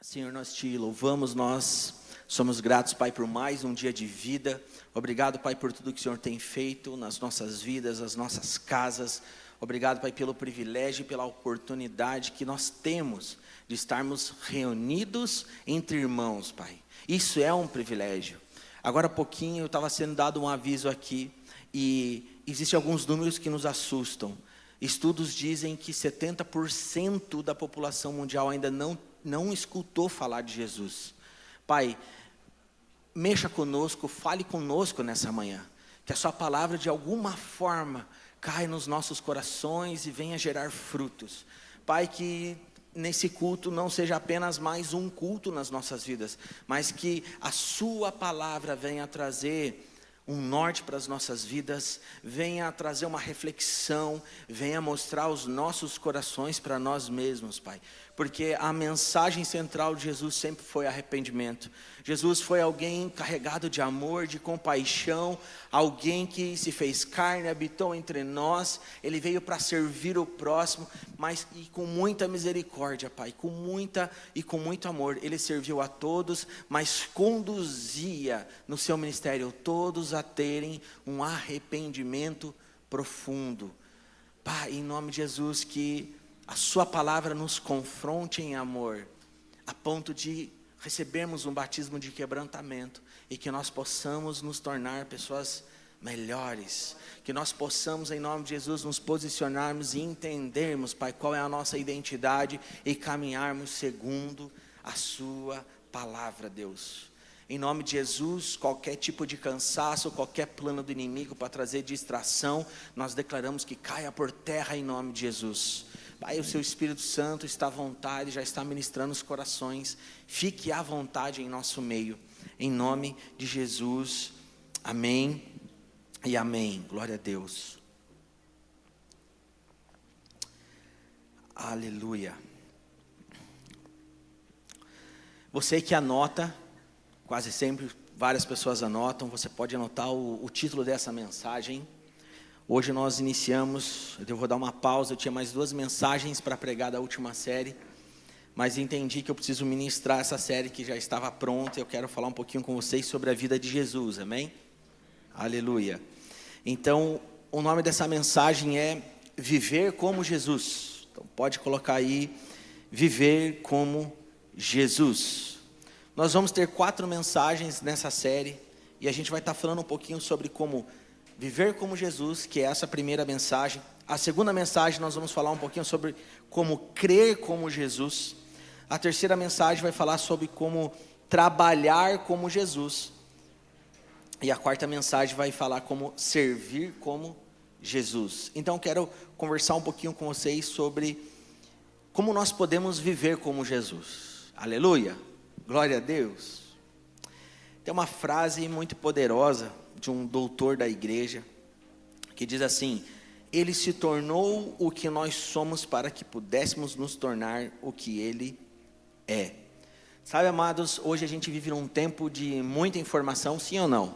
Senhor, nós te louvamos, nós somos gratos, Pai, por mais um dia de vida. Obrigado, Pai, por tudo que o Senhor tem feito nas nossas vidas, nas nossas casas. Obrigado, Pai, pelo privilégio e pela oportunidade que nós temos de estarmos reunidos entre irmãos, Pai. Isso é um privilégio. Agora há pouquinho estava sendo dado um aviso aqui e existem alguns números que nos assustam. Estudos dizem que 70% da população mundial ainda não escutou falar de Jesus. Pai, mexa conosco, fale conosco nessa manhã. Que a sua palavra de alguma forma caia nos nossos corações e venha gerar frutos. Pai, que nesse culto não seja apenas mais um culto nas nossas vidas, mas que a sua palavra venha trazer um norte para as nossas vidas, venha trazer uma reflexão, venha mostrar os nossos corações para nós mesmos, Pai. Porque a mensagem central de Jesus sempre foi arrependimento. Jesus foi alguém carregado de amor, de compaixão, alguém que se fez carne, habitou entre nós. Ele veio para servir o próximo, mas e com muita misericórdia, Pai, com muito amor. Ele serviu a todos, mas conduzia no seu ministério todos a terem um arrependimento profundo. Pai, em nome de Jesus, que a sua palavra nos confronte em amor, a ponto de recebermos um batismo de quebrantamento e que nós possamos nos tornar pessoas melhores, que nós possamos em nome de Jesus nos posicionarmos e entendermos, Pai, qual é a nossa identidade e caminharmos segundo a sua palavra, Deus. Em nome de Jesus, qualquer tipo de cansaço, qualquer plano do inimigo para trazer distração, nós declaramos que caia por terra em nome de Jesus. Pai, o seu Espírito Santo está à vontade, já está ministrando os corações. Fique à vontade em nosso meio. Em nome de Jesus. Amém e amém. Glória a Deus. Aleluia. Você que anota, quase sempre várias pessoas anotam, você pode anotar o título dessa mensagem. Hoje nós iniciamos, eu vou dar uma pausa, eu tinha mais 2 mensagens para pregar da última série, mas entendi que eu preciso ministrar essa série que já estava pronta, eu quero falar um pouquinho com vocês sobre a vida de Jesus, amém? Aleluia. Então, o nome dessa mensagem é Viver como Jesus. Então pode colocar aí, Viver como Jesus. Nós vamos ter 4 mensagens nessa série, e a gente vai estar falando um pouquinho sobre como viver como Jesus, que é essa primeira mensagem. A segunda mensagem nós vamos falar um pouquinho sobre como crer como Jesus. A terceira mensagem vai falar sobre como trabalhar como Jesus. E a quarta mensagem vai falar como servir como Jesus. Então quero conversar um pouquinho com vocês sobre como nós podemos viver como Jesus. Aleluia, glória a Deus. Tem uma frase muito poderosa de um doutor da igreja, que diz assim: Ele se tornou o que nós somos para que pudéssemos nos tornar o que Ele é. Sabe, amados, hoje a gente vive num tempo de muita informação, sim ou não?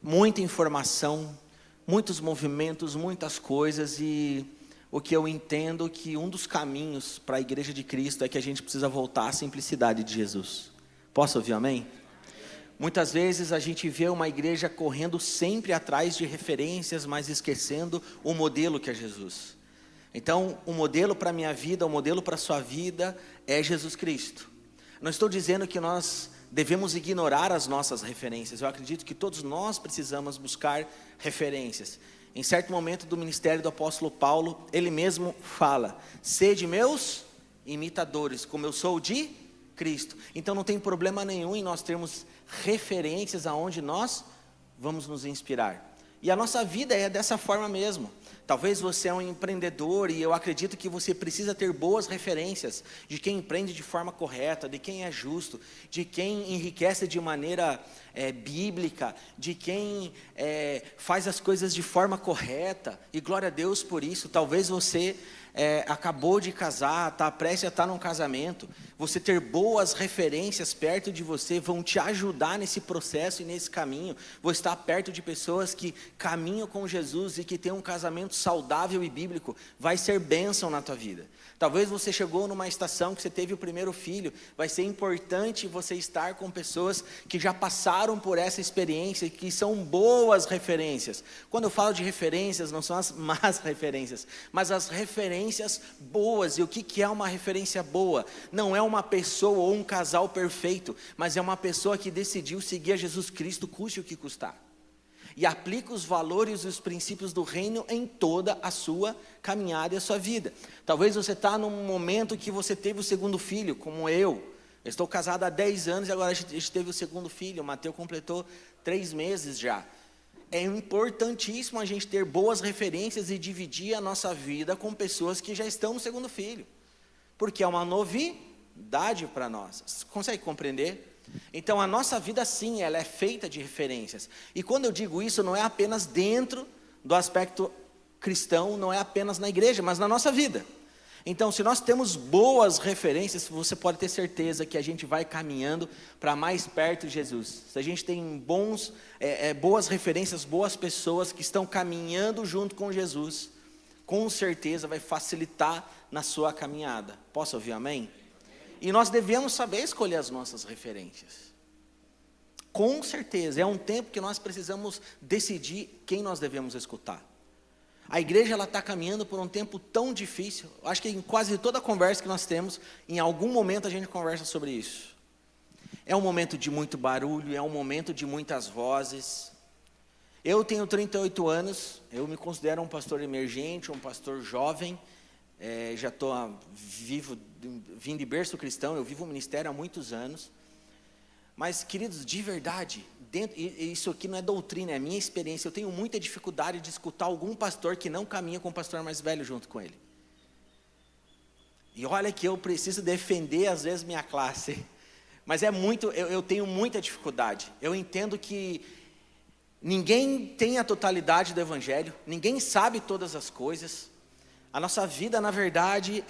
Muita informação, muitos movimentos, muitas coisas, e o que eu entendo que um dos caminhos para a igreja de Cristo é que a gente precisa voltar à simplicidade de Jesus. Posso ouvir amém? Muitas vezes a gente vê uma igreja correndo sempre atrás de referências, mas esquecendo o modelo que é Jesus. Então, o modelo para a minha vida, o modelo para a sua vida é Jesus Cristo. Não estou dizendo que nós devemos ignorar as nossas referências. Eu acredito que todos nós precisamos buscar referências. Em certo momento do ministério do apóstolo Paulo, ele mesmo fala: sede meus imitadores, como eu sou de Cristo. Então não tem problema nenhum em nós termos referências aonde nós vamos nos inspirar. E a nossa vida é dessa forma mesmo. Talvez você é um empreendedor e eu acredito que você precisa ter boas referências de quem empreende de forma correta, de quem é justo, de quem enriquece de maneira bíblica, de quem faz as coisas de forma correta. E glória a Deus por isso. Talvez você acabou de casar, está prestes a estar num casamento, você ter boas referências perto de você vão te ajudar nesse processo e nesse caminho. Vou estar perto de pessoas que caminham com Jesus e que têm um casamento saudável e bíblico, vai ser bênção na tua vida. Talvez você chegou numa estação que você teve o primeiro filho, vai ser importante você estar com pessoas que já passaram por essa experiência e que são boas referências. Quando eu falo de referências, não são as más referências, mas as referências boas. E o que é uma referência boa? Não é uma pessoa ou um casal perfeito, mas é uma pessoa que decidiu seguir a Jesus Cristo, custe o que custar. E aplica os valores e os princípios do reino em toda a sua caminhada e a sua vida. Talvez você está num momento que você teve o segundo filho, como eu. Eu estou casado há 10 anos e agora a gente teve o segundo filho. O Mateus completou 3 meses já. É importantíssimo a gente ter boas referências e dividir a nossa vida com pessoas que já estão no segundo filho. Porque é uma novidade para nós. Você consegue compreender? Então a nossa vida sim, ela é feita de referências. E quando eu digo isso, não é apenas dentro do aspecto cristão, não é apenas na igreja, mas na nossa vida. Então se nós temos boas referências, você pode ter certeza que a gente vai caminhando para mais perto de Jesus. Se a gente tem boas referências, boas pessoas que estão caminhando junto com Jesus, com certeza vai facilitar na sua caminhada. Posso ouvir amém? E nós devemos saber escolher as nossas referências. Com certeza, é um tempo que nós precisamos decidir quem nós devemos escutar. A igreja está caminhando por um tempo tão difícil. Acho que em quase toda a conversa que nós temos, em algum momento a gente conversa sobre isso. É um momento de muito barulho, é um momento de muitas vozes. Eu tenho 38 anos, eu me considero um pastor emergente, um pastor jovem. Já vim de berço cristão, eu vivo o ministério há muitos anos. Mas, queridos, de verdade, isso aqui não é doutrina, é minha experiência. Eu tenho muita dificuldade de escutar algum pastor que não caminha com o pastor mais velho junto com ele. E olha que eu preciso defender às vezes minha classe. Mas eu tenho muita dificuldade. Eu entendo que ninguém tem a totalidade do evangelho, ninguém sabe todas as coisas. A nossa vida, na verdade,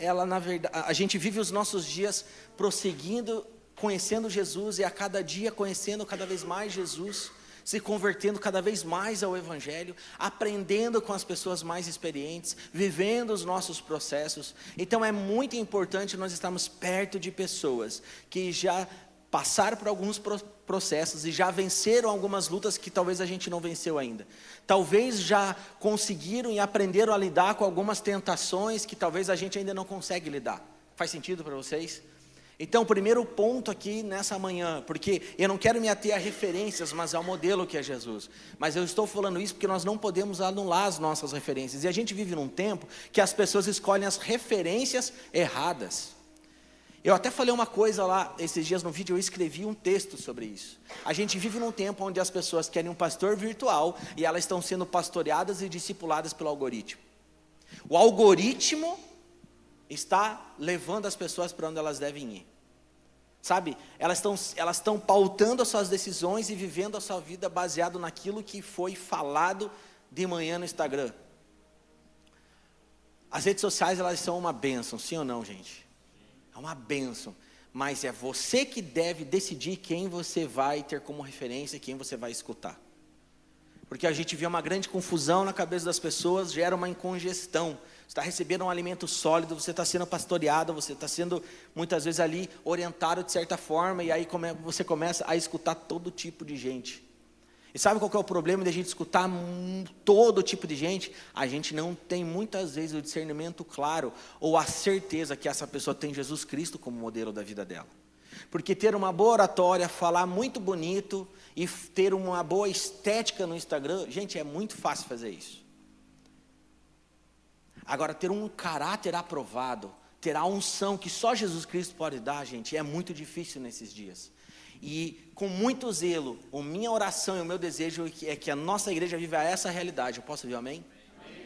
a gente vive os nossos dias prosseguindo, conhecendo Jesus, e a cada dia conhecendo cada vez mais Jesus, se convertendo cada vez mais ao Evangelho, aprendendo com as pessoas mais experientes, vivendo os nossos processos. Então é muito importante nós estarmos perto de pessoas que já passaram por alguns processos e já venceram algumas lutas que talvez a gente não venceu ainda. Talvez já conseguiram e aprenderam a lidar com algumas tentações que talvez a gente ainda não consegue lidar. Faz sentido para vocês? Então, o primeiro ponto aqui nessa manhã, porque eu não quero me ater a referências, mas ao modelo que é Jesus. Mas eu estou falando isso porque nós não podemos anular as nossas referências. E a gente vive num tempo que as pessoas escolhem as referências erradas. Eu até falei uma coisa lá, esses dias no vídeo, eu escrevi um texto sobre isso. A gente vive num tempo onde as pessoas querem um pastor virtual e elas estão sendo pastoreadas e discipuladas pelo algoritmo. O algoritmo está levando as pessoas para onde elas devem ir. Sabe, elas estão pautando as suas decisões e vivendo a sua vida baseado naquilo que foi falado de manhã no Instagram. As redes sociais, elas são uma bênção, sim ou não, gente? É uma bênção, mas é você que deve decidir quem você vai ter como referência e quem você vai escutar. Porque a gente vê uma grande confusão na cabeça das pessoas, gera uma incongestão. Você está recebendo um alimento sólido, você está sendo pastoreado, você está sendo muitas vezes ali orientado de certa forma, e aí você começa a escutar todo tipo de gente. E sabe qual que é o problema de a gente escutar todo tipo de gente? A gente não tem muitas vezes o discernimento claro, ou a certeza que essa pessoa tem Jesus Cristo como modelo da vida dela. Porque ter uma boa oratória, falar muito bonito e ter uma boa estética no Instagram, gente, é muito fácil fazer isso. Agora, ter um caráter aprovado, ter a unção que só Jesus Cristo pode dar, gente, é muito difícil nesses dias. E com muito zelo, a minha oração e o meu desejo é que a nossa igreja viva essa realidade. Eu posso ouvir amém? Amém?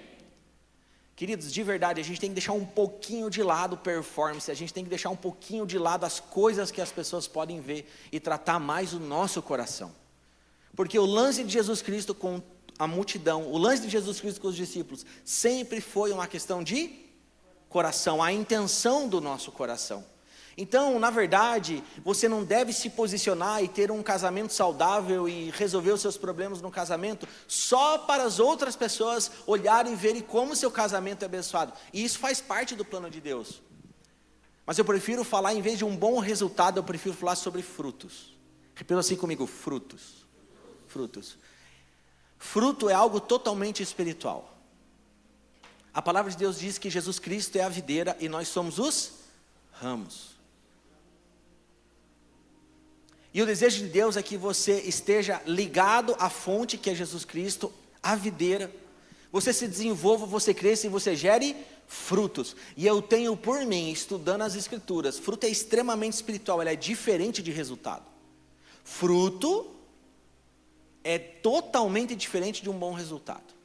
Queridos, de verdade, a gente tem que deixar um pouquinho de lado performance, a gente tem que deixar um pouquinho de lado as coisas que as pessoas podem ver e tratar mais o nosso coração. Porque o lance de Jesus Cristo com a multidão, o lance de Jesus Cristo com os discípulos, sempre foi uma questão de coração, a intenção do nosso coração. Então, na verdade, você não deve se posicionar e ter um casamento saudável e resolver os seus problemas no casamento só para as outras pessoas olharem e verem como o seu casamento é abençoado. E isso faz parte do plano de Deus. Mas eu prefiro falar, em vez de um bom resultado, eu prefiro falar sobre frutos. Repita assim comigo, frutos. Frutos. Fruto é algo totalmente espiritual. A palavra de Deus diz que Jesus Cristo é a videira e nós somos os ramos. E o desejo de Deus é que você esteja ligado à fonte que é Jesus Cristo, à videira. Você se desenvolva, você cresça e você gere frutos. E eu tenho por mim, estudando as Escrituras, fruto é extremamente espiritual, ele é diferente de resultado. Fruto é totalmente diferente de um bom resultado.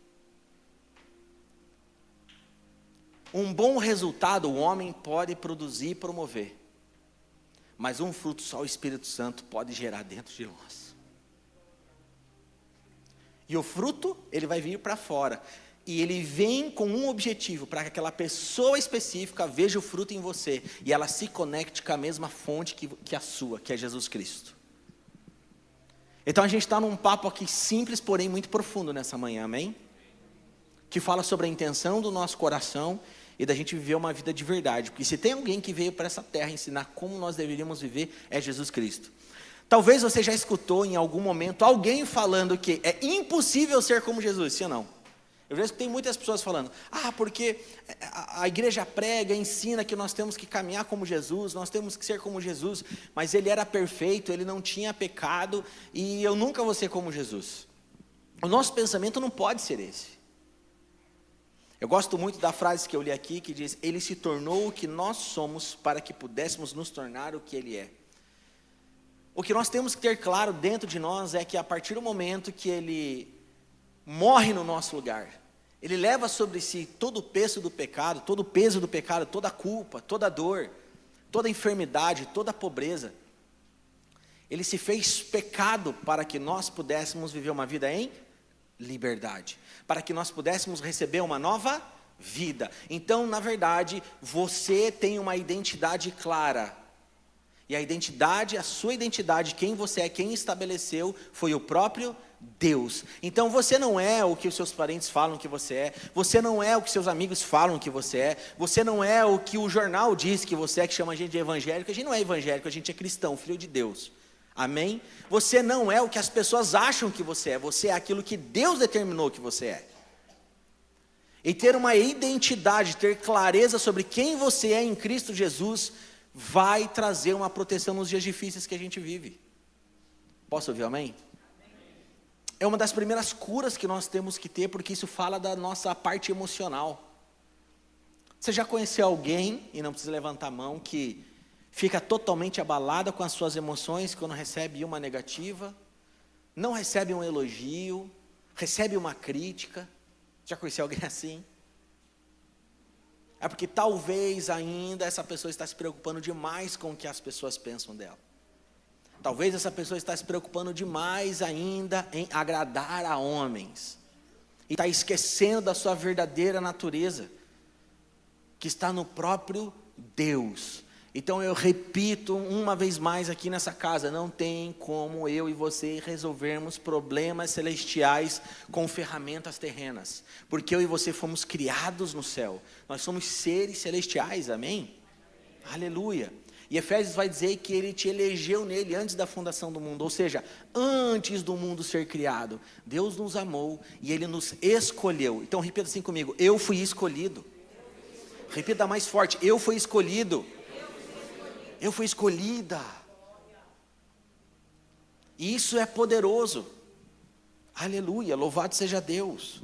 Um bom resultado o homem pode produzir e promover. Mas um fruto só o Espírito Santo pode gerar dentro de nós. E o fruto, ele vai vir para fora. E ele vem com um objetivo, para que aquela pessoa específica veja o fruto em você. E ela se conecte com a mesma fonte que a sua, que é Jesus Cristo. Então a gente está num papo aqui simples, porém muito profundo nessa manhã, amém? Que fala sobre a intenção do nosso coração e da gente viver uma vida de verdade. Porque se tem alguém que veio para essa terra ensinar como nós deveríamos viver, é Jesus Cristo. Talvez você já escutou em algum momento alguém falando que é impossível ser como Jesus, sim ou não? Eu já escutei muitas pessoas falando, porque a igreja prega, ensina que nós temos que caminhar como Jesus, nós temos que ser como Jesus, mas ele era perfeito, ele não tinha pecado, e eu nunca vou ser como Jesus. O nosso pensamento não pode ser esse. Eu gosto muito da frase que eu li aqui, que diz, ele se tornou o que nós somos, para que pudéssemos nos tornar o que ele é. O que nós temos que ter claro dentro de nós é que a partir do momento que ele morre no nosso lugar, ele leva sobre si todo o peso do pecado, toda a culpa, toda a dor, toda a enfermidade, toda a pobreza. Ele se fez pecado para que nós pudéssemos viver uma vida em liberdade, para que nós pudéssemos receber uma nova vida. Então, na verdade, você tem uma identidade clara. E a sua identidade, quem você é, quem estabeleceu, foi o próprio Deus. Então você não é o que os seus parentes falam que você é, você não é o que seus amigos falam que você é, você não é o que o jornal diz que você é, que chama a gente de evangélico. A gente não é evangélico, a gente é cristão, filho de Deus. Amém? Você não é o que as pessoas acham que você é aquilo que Deus determinou que você é. E ter uma identidade, ter clareza sobre quem você é em Cristo Jesus, vai trazer uma proteção nos dias difíceis que a gente vive. Posso ouvir amém? É uma das primeiras curas que nós temos que ter, porque isso fala da nossa parte emocional. Você já conheceu alguém, e não precisa levantar a mão, que fica totalmente abalada com as suas emoções quando recebe uma negativa, não recebe um elogio, recebe uma crítica? Já conheceu alguém assim? É porque talvez ainda essa pessoa está se preocupando demais com o que as pessoas pensam dela. Talvez essa pessoa está se preocupando demais ainda em agradar a homens. E está esquecendo da sua verdadeira natureza, que está no próprio Deus. Então eu repito uma vez mais aqui nessa casa, não tem como eu e você resolvermos problemas celestiais com ferramentas terrenas. Porque eu e você fomos criados no céu. Nós somos seres celestiais, amém? Aleluia. E Efésios vai dizer que ele te elegeu nele antes da fundação do mundo. Ou seja, antes do mundo ser criado, Deus nos amou e ele nos escolheu. Então repita assim comigo, eu fui escolhido. Repita mais forte, eu fui escolhido. Eu fui escolhida. E isso é poderoso. Aleluia, louvado seja Deus.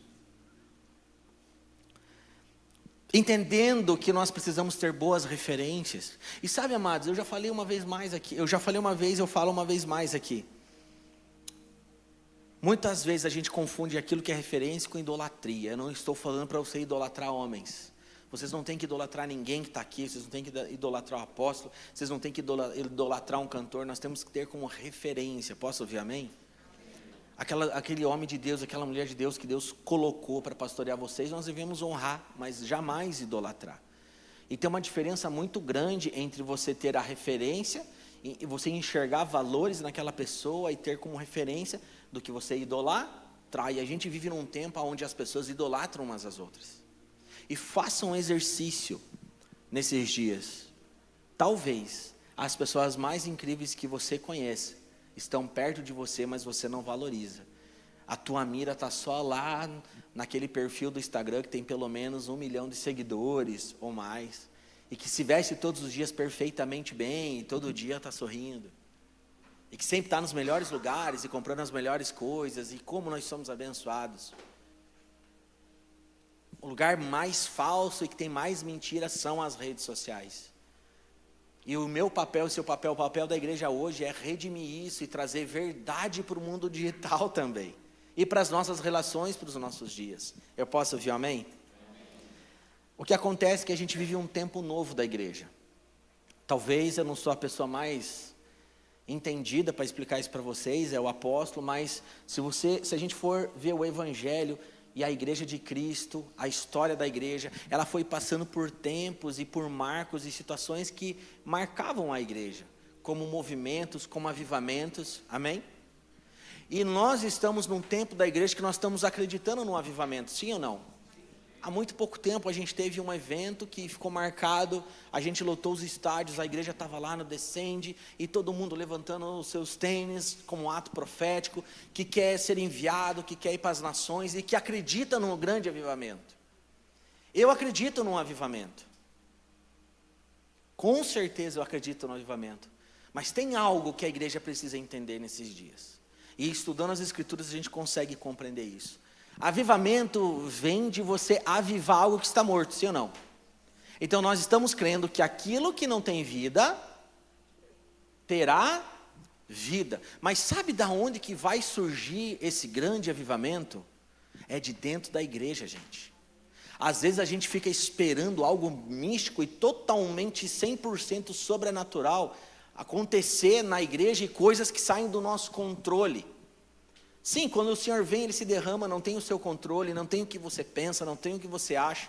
Entendendo que nós precisamos ter boas referências. E sabe, amados, eu já falei uma vez mais aqui. Eu falo uma vez mais aqui. Muitas vezes a gente confunde aquilo que é referência com idolatria. Eu não estou falando para você idolatrar homens. Vocês não têm que idolatrar ninguém que está aqui, vocês não têm que idolatrar o apóstolo, vocês não têm que idolatrar um cantor, nós temos que ter como referência, posso ouvir amém? Aquele homem de Deus, aquela mulher de Deus que Deus colocou para pastorear vocês, nós devemos honrar, mas jamais idolatrar. E tem uma diferença muito grande entre você ter a referência, e você enxergar valores naquela pessoa e ter como referência, do que você idolatrar. E a gente vive num tempo onde as pessoas idolatram umas às outras. E faça um exercício nesses dias. Talvez as pessoas mais incríveis que você conhece estão perto de você, mas você não valoriza. A tua mira está só lá naquele perfil do Instagram que tem pelo menos 1 milhão de seguidores ou mais. E que se veste todos os dias perfeitamente bem, e todo dia está sorrindo. E que sempre está nos melhores lugares e comprando as melhores coisas. E como nós somos abençoados. O lugar mais falso e que tem mais mentira são as redes sociais. E o meu papel, o seu papel, o papel da igreja hoje é redimir isso e trazer verdade para o mundo digital também. E para as nossas relações, para os nossos dias. Eu posso ouvir um amém? O que acontece é que a gente vive um tempo novo da igreja. Talvez eu não sou a pessoa mais entendida para explicar isso para vocês, é o apóstolo, mas se a gente for ver o evangelho e a igreja de Cristo, a história da igreja, ela foi passando por tempos e por marcos e situações que marcavam a igreja, como movimentos, como avivamentos, amém? E nós estamos num tempo da igreja que nós estamos acreditando no avivamento, sim ou não? Há muito pouco tempo a gente teve um evento que ficou marcado, a gente lotou os estádios, a igreja estava lá no Descende, e todo mundo levantando os seus tênis como um ato profético, que quer ser enviado, que quer ir para as nações, e que acredita num grande avivamento. Eu acredito num avivamento. Com certeza eu acredito no avivamento. Mas tem algo que a igreja precisa entender nesses dias. E estudando as Escrituras a gente consegue compreender isso. Avivamento vem de você avivar algo que está morto, sim ou não? Então nós estamos crendo que aquilo que não tem vida, terá vida. Mas sabe de onde que vai surgir esse grande avivamento? É de dentro da igreja, gente. Às vezes a gente fica esperando algo místico e totalmente 100% sobrenatural acontecer na igreja e coisas que saem do nosso controle. Sim, quando o Senhor vem, Ele se derrama, não tem o seu controle, não tem o que você pensa, não tem o que você acha.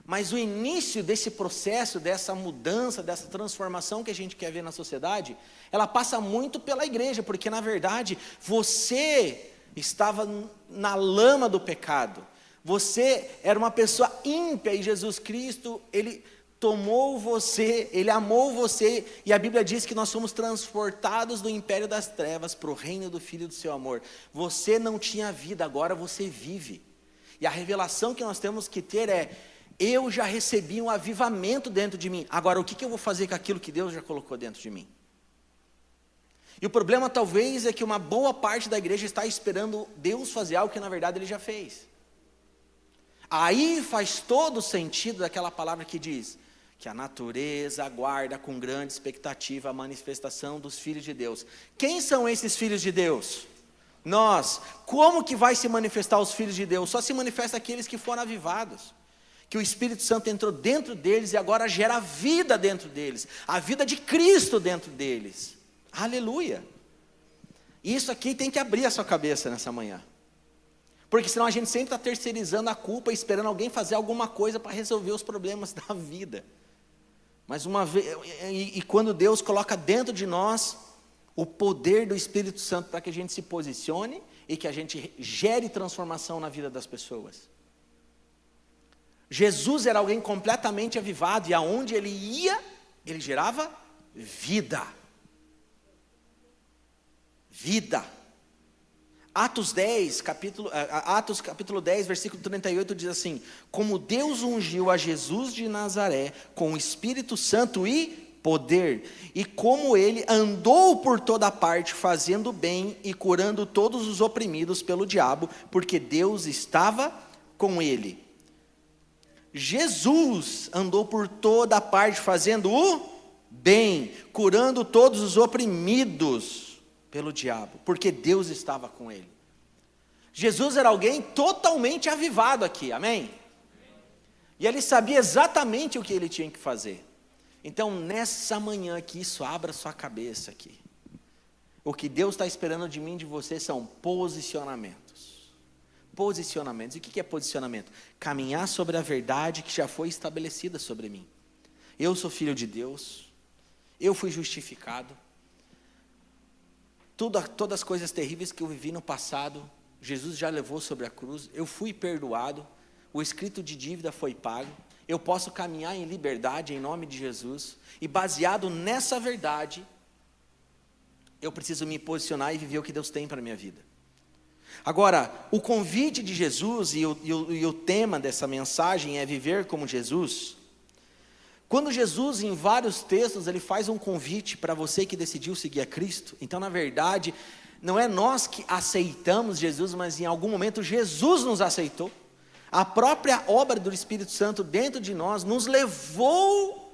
Mas o início desse processo, dessa mudança, dessa transformação que a gente quer ver na sociedade, ela passa muito pela igreja, porque na verdade, você estava na lama do pecado. Você era uma pessoa ímpia e Jesus Cristo, Ele tomou você, Ele amou você, e a Bíblia diz que nós somos transportados do império das trevas para o reino do Filho do seu amor. Você não tinha vida, agora você vive. E a revelação que nós temos que ter é: eu já recebi um avivamento dentro de mim, agora o que eu vou fazer com aquilo que Deus já colocou dentro de mim? E o problema talvez é que uma boa parte da igreja está esperando Deus fazer algo que na verdade Ele já fez. Aí faz todo o sentido daquela palavra que diz que a natureza aguarda com grande expectativa a manifestação dos filhos de Deus. Quem são esses filhos de Deus? Nós. Como que vai se manifestar os filhos de Deus? Só se manifesta aqueles que foram avivados, que o Espírito Santo entrou dentro deles e agora gera vida dentro deles, a vida de Cristo dentro deles. Aleluia. Isso aqui tem que abrir a sua cabeça nessa manhã, porque senão a gente sempre está terceirizando a culpa, esperando alguém fazer alguma coisa para resolver os problemas da vida. Mas quando Deus coloca dentro de nós o poder do Espírito Santo para que a gente se posicione e que a gente gere transformação na vida das pessoas. Jesus era alguém completamente avivado, e aonde ele ia, ele gerava vida. Vida. Atos capítulo 10, versículo 38 diz assim: como Deus ungiu a Jesus de Nazaré com o Espírito Santo e poder, e como ele andou por toda parte fazendo bem e curando todos os oprimidos pelo diabo, porque Deus estava com ele. Jesus andou por toda parte fazendo o bem, curando todos os oprimidos pelo diabo, porque Deus estava com ele. Jesus era alguém totalmente avivado aqui, amém? E ele sabia exatamente o que ele tinha que fazer. Então nessa manhã que isso abra sua cabeça aqui. O que Deus está esperando de mim e de você são posicionamentos. Posicionamentos. E o que é posicionamento? Caminhar sobre a verdade que já foi estabelecida sobre mim. Eu sou filho de Deus, eu fui justificado. Todas as coisas terríveis que eu vivi no passado, Jesus já levou sobre a cruz, eu fui perdoado, o escrito de dívida foi pago, eu posso caminhar em liberdade em nome de Jesus, e baseado nessa verdade, eu preciso me posicionar e viver o que Deus tem para a minha vida. Agora, o convite de Jesus e o tema dessa mensagem é viver como Jesus. Quando Jesus, em vários textos, ele faz um convite para você que decidiu seguir a Cristo, então, na verdade, não é nós que aceitamos Jesus, mas em algum momento Jesus nos aceitou. A própria obra do Espírito Santo dentro de nós nos levou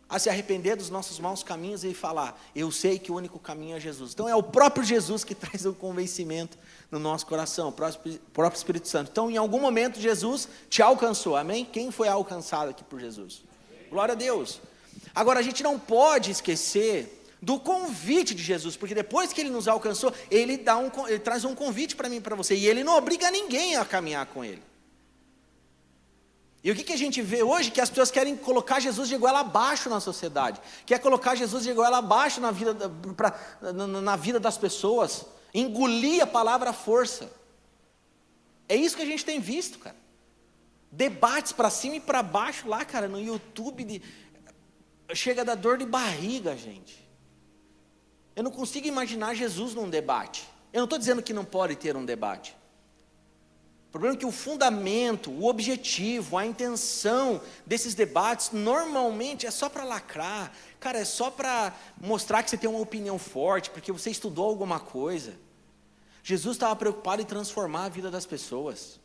a se arrepender dos nossos maus caminhos e falar, eu sei que o único caminho é Jesus. Então é o próprio Jesus que traz o convencimento no nosso coração, o próprio Espírito Santo. Então em algum momento Jesus te alcançou, amém? Quem foi alcançado aqui por Jesus? Glória a Deus. Agora a gente não pode esquecer do convite de Jesus, porque depois que Ele nos alcançou, Ele traz um convite para mim e para você, e Ele não obriga ninguém a caminhar com Ele. E o que a gente vê hoje? Que as pessoas querem colocar Jesus de goela abaixo na sociedade, quer colocar Jesus de goela abaixo na vida das pessoas, engolir a palavra à força. É isso que a gente tem visto, cara. Debates para cima e para baixo lá, cara, no YouTube, chega a dar dor de barriga, gente. Eu não consigo imaginar Jesus num debate. Eu não estou dizendo que não pode ter um debate. O problema é que o fundamento, o objetivo, a intenção desses debates, normalmente é só para lacrar. Cara, é só para mostrar que você tem uma opinião forte, porque você estudou alguma coisa. Jesus estava preocupado em transformar a vida das pessoas.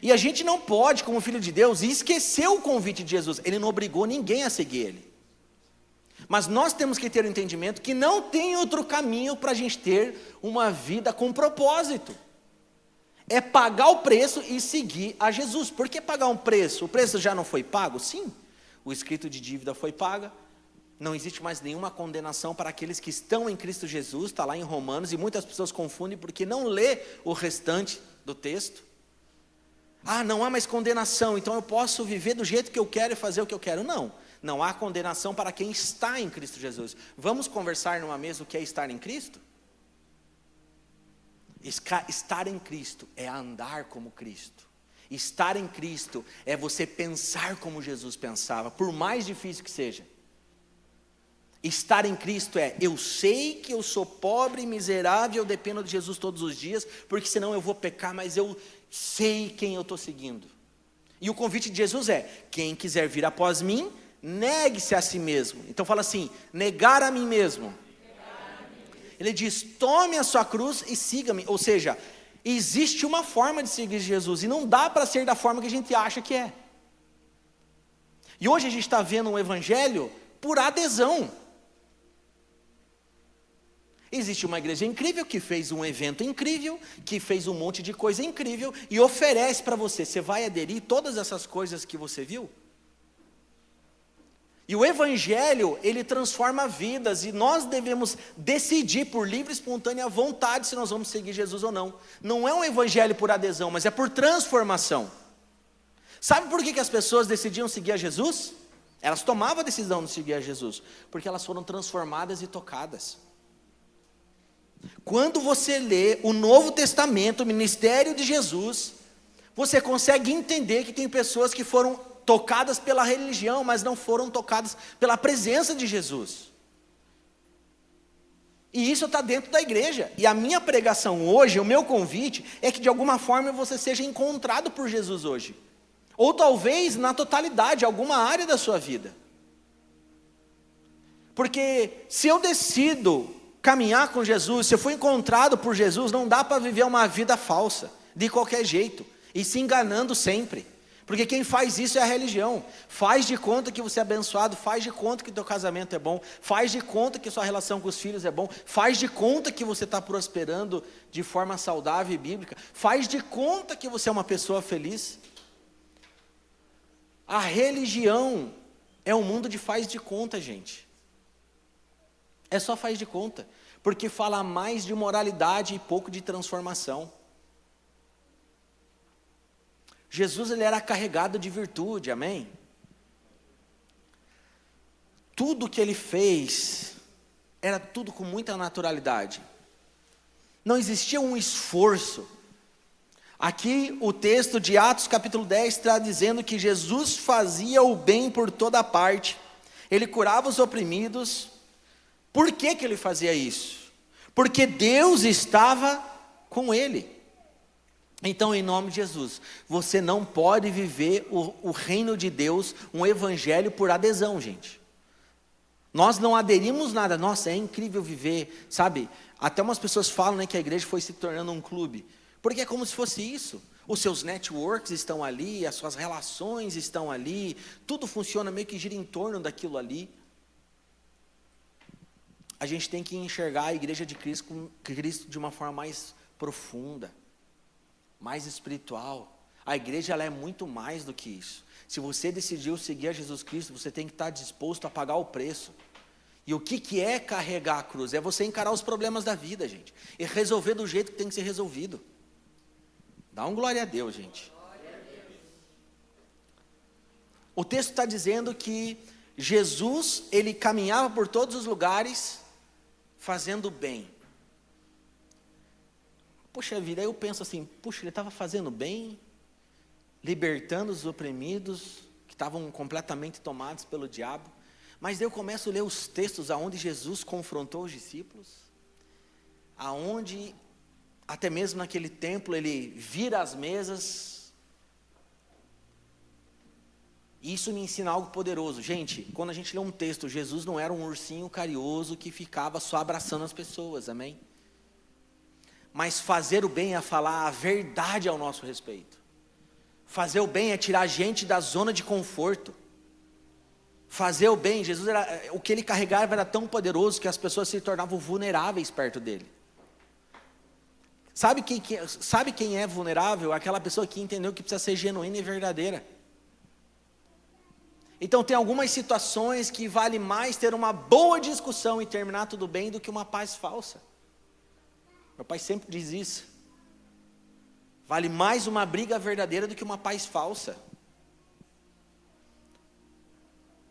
E a gente não pode, como filho de Deus, esquecer o convite de Jesus. Ele não obrigou ninguém a seguir Ele. Mas nós temos que ter o entendimento que não tem outro caminho para a gente ter uma vida com propósito. É pagar o preço e seguir a Jesus. Por que pagar um preço? O preço já não foi pago? Sim, o escrito de dívida foi paga. Não existe mais nenhuma condenação para aqueles que estão em Cristo Jesus. Está lá em Romanos, e muitas pessoas confundem porque não lê o restante do texto. Ah, não há mais condenação, então eu posso viver do jeito que eu quero e fazer o que eu quero. Não, não há condenação para quem está em Cristo Jesus. Vamos conversar numa mesa o que é estar em Cristo? Estar em Cristo é andar como Cristo. Estar em Cristo é você pensar como Jesus pensava, por mais difícil que seja. Estar em Cristo é, eu sei que eu sou pobre e miserável, eu dependo de Jesus todos os dias, porque senão eu vou pecar, mas eu sei quem eu estou seguindo. E o convite de Jesus é, quem quiser vir após mim, negue-se a si mesmo. Então fala assim, negar a mim mesmo. Ele diz, tome a sua cruz e siga-me. Ou seja, existe uma forma de seguir Jesus, e não dá para ser da forma que a gente acha que é. E hoje a gente está vendo um evangelho por adesão. Existe uma igreja incrível que fez um evento incrível, que fez um monte de coisa incrível, e oferece para você, você vai aderir todas essas coisas que você viu? E o evangelho, ele transforma vidas, e nós devemos decidir por livre e espontânea vontade se nós vamos seguir Jesus ou não. Não é um evangelho por adesão, mas é por transformação. Sabe por que as pessoas decidiam seguir a Jesus? Elas tomavam a decisão de seguir a Jesus, porque elas foram transformadas e tocadas. Quando você lê o Novo Testamento, o ministério de Jesus, você consegue entender que tem pessoas que foram tocadas pela religião, mas não foram tocadas pela presença de Jesus. E isso está dentro da igreja. E a minha pregação hoje, o meu convite, é que de alguma forma você seja encontrado por Jesus hoje. Ou talvez na totalidade, alguma área da sua vida. Porque se eu decido caminhar com Jesus, se eu for encontrado por Jesus, não dá para viver uma vida falsa, de qualquer jeito, e se enganando sempre. Porque quem faz isso é a religião. Faz de conta que você é abençoado, faz de conta que teu casamento é bom, faz de conta que sua relação com os filhos é bom, faz de conta que você está prosperando de forma saudável e bíblica, faz de conta que você é uma pessoa feliz. A religião é um mundo de faz de conta, gente. É só faz de conta, porque fala mais de moralidade e pouco de transformação. Jesus, ele era carregado de virtude, amém? tudo que ele fez era tudo com muita naturalidade. Não existia um esforço. Aqui o texto de Atos capítulo 10 está dizendo que Jesus fazia o bem por toda parte. Ele curava os oprimidos. Por que ele fazia isso? Porque Deus estava com ele. Então, em nome de Jesus, você não pode viver o reino de Deus, um evangelho por adesão, gente. Nós não aderimos nada. Nossa, é incrível viver, sabe? Até umas pessoas falam, né, que a igreja foi se tornando um clube. Porque é como se fosse isso. Os seus networks estão ali, as suas relações estão ali, tudo funciona, meio que gira em torno daquilo ali. A gente tem que enxergar a igreja de Cristo de uma forma mais profunda, mais espiritual. A igreja, ela é muito mais do que isso. Se você decidiu seguir a Jesus Cristo, você tem que estar disposto a pagar o preço. E o que é carregar a cruz? É você encarar os problemas da vida, gente, e resolver do jeito que tem que ser resolvido. Dá um glória a Deus, gente. O texto está dizendo que Jesus, ele caminhava por todos os lugares, fazendo bem. Poxa vida, aí eu penso assim, puxa, ele estava fazendo bem, libertando os oprimidos, que estavam completamente tomados pelo diabo. Mas daí eu começo a ler os textos aonde Jesus confrontou os discípulos, aonde, até mesmo naquele templo, ele vira as mesas. E isso me ensina algo poderoso. Gente, quando a gente lê um texto, Jesus não era um ursinho carinhoso que ficava só abraçando as pessoas, amém? Mas fazer o bem é falar a verdade ao nosso respeito. Fazer o bem é tirar a gente da zona de conforto. Fazer o bem, Jesus o que ele carregava era tão poderoso que as pessoas se tornavam vulneráveis perto dele. Sabe quem é vulnerável? Aquela pessoa que entendeu que precisa ser genuína e verdadeira. Então tem algumas situações que vale mais ter uma boa discussão e terminar tudo bem do que uma paz falsa. Meu pai sempre diz isso. Vale mais uma briga verdadeira do que uma paz falsa.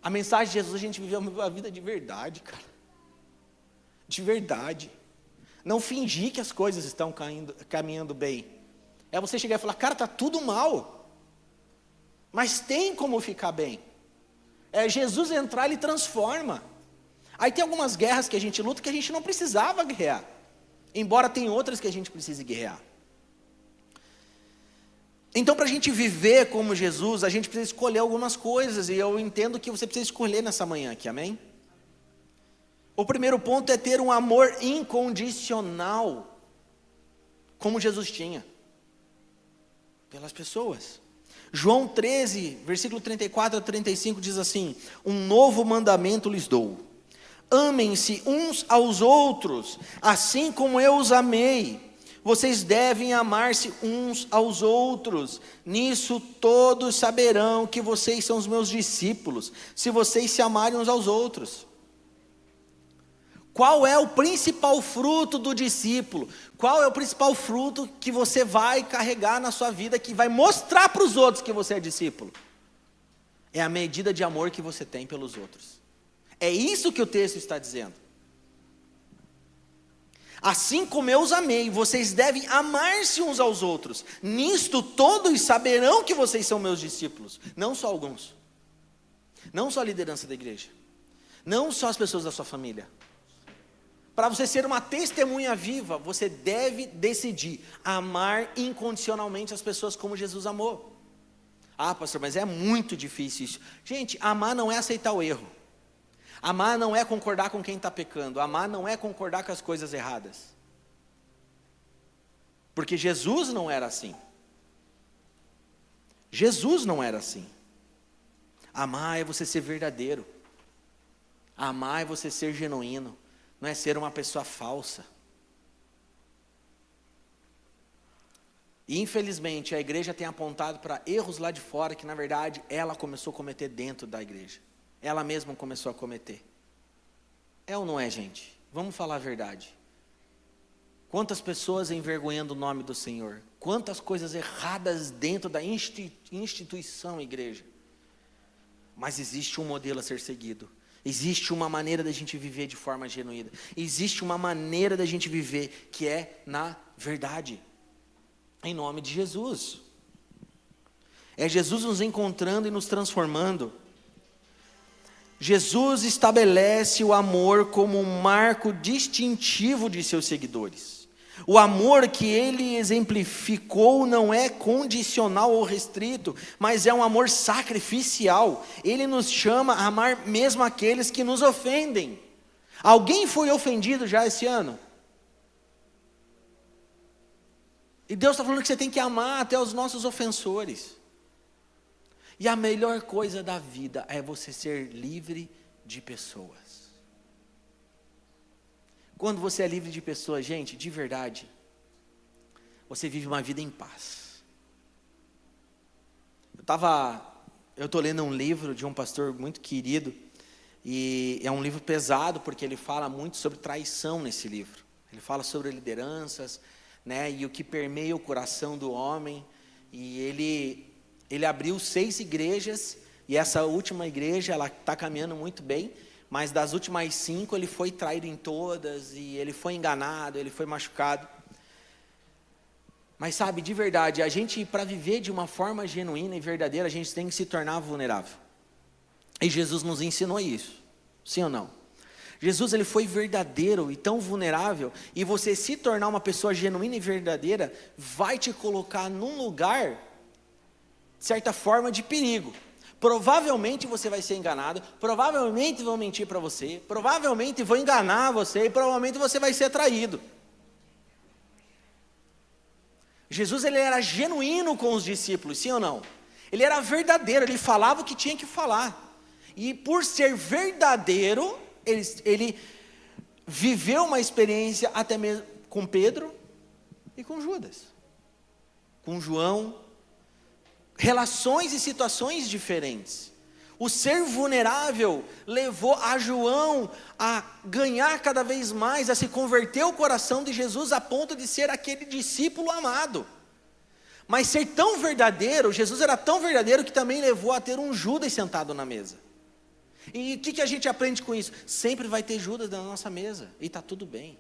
A mensagem de Jesus, a gente viveu uma vida de verdade, cara. De verdade. Não fingir que as coisas estão caminhando bem. É você chegar e falar, cara, está tudo mal. Mas tem como ficar bem. É Jesus entrar, ele transforma. Aí tem algumas guerras que a gente luta que a gente não precisava guerrear. Embora tem outras que a gente precise guerrear. Então, para a gente viver como Jesus, a gente precisa escolher algumas coisas. E eu entendo que você precisa escolher nessa manhã aqui, amém? O primeiro ponto é ter um amor incondicional, como Jesus tinha, pelas pessoas. João 13, versículo 34 a 35 diz assim: um novo mandamento lhes dou. Amem-se uns aos outros, assim como eu os amei. Vocês devem amar-se uns aos outros. Nisso todos saberão que vocês são os meus discípulos, se vocês se amarem uns aos outros. Qual é o principal fruto do discípulo? Qual é o principal fruto que você vai carregar na sua vida, que vai mostrar para os outros que você é discípulo? É a medida de amor que você tem pelos outros. É isso que o texto está dizendo. Assim como eu os amei, vocês devem amar-se uns aos outros. Nisto todos saberão que vocês são meus discípulos. Não só alguns. Não só a liderança da igreja. Não só as pessoas da sua família. Para você ser uma testemunha viva, você deve decidir amar incondicionalmente as pessoas como Jesus amou. Ah, pastor, mas é muito difícil isso. Gente, amar não é aceitar o erro. Amar não é concordar com quem está pecando. Amar não é concordar com as coisas erradas. Porque Jesus não era assim. Jesus não era assim. Amar é você ser verdadeiro. Amar é você ser genuíno. Não é ser uma pessoa falsa. E infelizmente a igreja tem apontado para erros lá de fora que na verdade ela começou a cometer dentro da igreja. Ela mesma começou a cometer. É ou não é, gente? Vamos falar a verdade. Quantas pessoas envergonhando o nome do Senhor. Quantas coisas erradas dentro da instituição igreja. Mas existe um modelo a ser seguido. Existe uma maneira da gente viver de forma genuína. Existe uma maneira da gente viver que é na verdade. Em nome de Jesus. É Jesus nos encontrando e nos transformando. Jesus estabelece o amor como um marco distintivo de seus seguidores. O amor que ele exemplificou não é condicional ou restrito, mas é um amor sacrificial. Ele nos chama a amar mesmo aqueles que nos ofendem. Alguém foi ofendido já esse ano? E Deus está falando que você tem que amar até os nossos ofensores. E a melhor coisa da vida é você ser livre de pessoas. Quando você é livre de pessoas, gente, de verdade, você vive uma vida em paz. Eu estou lendo um livro de um pastor muito querido, e é um livro pesado, porque ele fala muito sobre traição nesse livro. Ele fala sobre lideranças, né, e o que permeia o coração do homem, e ele abriu 6 igrejas, e essa última igreja, ela está caminhando muito bem, mas das últimas 5, ele foi traído em todas, e ele foi enganado, ele foi machucado. Mas sabe, de verdade, a gente, para viver de uma forma genuína e verdadeira, a gente tem que se tornar vulnerável. E Jesus nos ensinou isso, sim ou não? Jesus, ele foi verdadeiro e tão vulnerável, e você se tornar uma pessoa genuína e verdadeira, vai te colocar num lugar, de certa forma, de perigo. Provavelmente você vai ser enganado, provavelmente vão mentir para você, provavelmente vão enganar você, e provavelmente você vai ser traído. Jesus, ele era genuíno com os discípulos, sim ou não? Ele era verdadeiro, ele falava o que tinha que falar. E por ser verdadeiro, ele viveu uma experiência até mesmo com Pedro e com Judas, com João, relações e situações diferentes. O ser vulnerável levou a João a ganhar cada vez mais, a se converter ao coração de Jesus a ponto de ser aquele discípulo amado. Mas ser tão verdadeiro, Jesus era tão verdadeiro que também levou a ter um Judas sentado na mesa. E o que a gente aprende com isso? Sempre vai ter Judas na nossa mesa, e está tudo bem.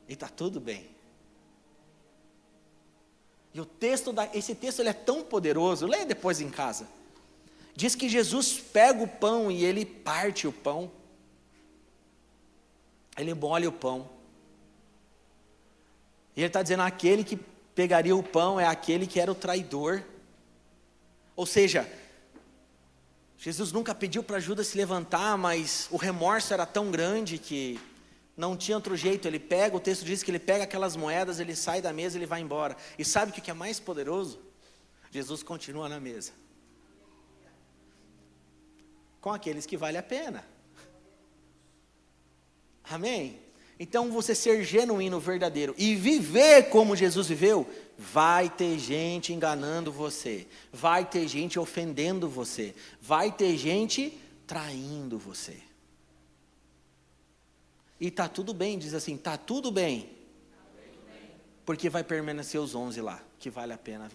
E está tudo bem. E esse texto ele é tão poderoso, leia depois em casa. Diz que Jesus pega o pão e ele parte o pão. Ele molha o pão. E ele está dizendo, aquele que pegaria o pão é aquele que era o traidor. Ou seja, Jesus nunca pediu para Judas se levantar, mas o remorso era tão grande que não tinha outro jeito. Ele pega, o texto diz que ele pega aquelas moedas, ele sai da mesa, ele vai embora. E sabe o que é mais poderoso? Jesus continua na mesa. Com aqueles que vale a pena. Amém? Então você ser genuíno, verdadeiro e viver como Jesus viveu, vai ter gente enganando você. Vai ter gente ofendendo você. Vai ter gente traindo você. E está tudo bem, diz assim, está tudo bem. Porque vai permanecer os 11 lá, que vale a pena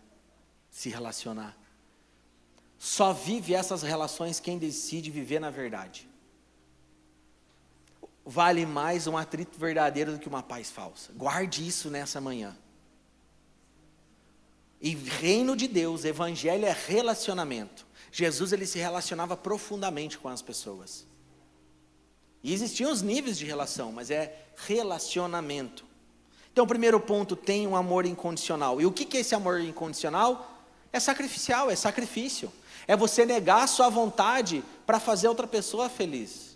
se relacionar. Só vive essas relações quem decide viver na verdade. Vale mais um atrito verdadeiro do que uma paz falsa. Guarde isso nessa manhã. E reino de Deus, evangelho é relacionamento. Jesus, ele se relacionava profundamente com as pessoas. E existiam os níveis de relação, mas é relacionamento. Então, o primeiro ponto, tem um amor incondicional. E o que é esse amor incondicional? É sacrificial, é sacrifício. É você negar a sua vontade para fazer outra pessoa feliz.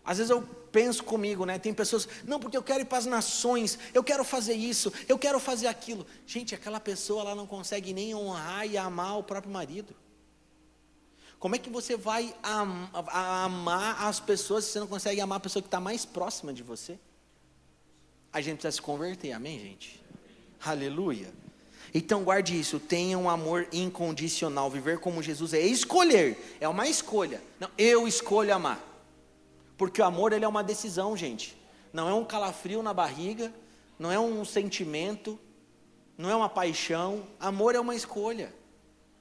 Às vezes eu penso comigo, né? Tem pessoas, não, porque eu quero ir para as nações, eu quero fazer isso, eu quero fazer aquilo. Gente, aquela pessoa, ela não consegue nem honrar e amar o próprio marido. Como é que você vai amar as pessoas se você não consegue amar a pessoa que está mais próxima de você? A gente precisa se converter, amém, gente? Aleluia. Então guarde isso, tenha um amor incondicional. Viver como Jesus é escolher, é uma escolha. Não, eu escolho amar. Porque o amor, ele é uma decisão, gente. Não é um calafrio na barriga, não é um sentimento, não é uma paixão. Amor é uma escolha.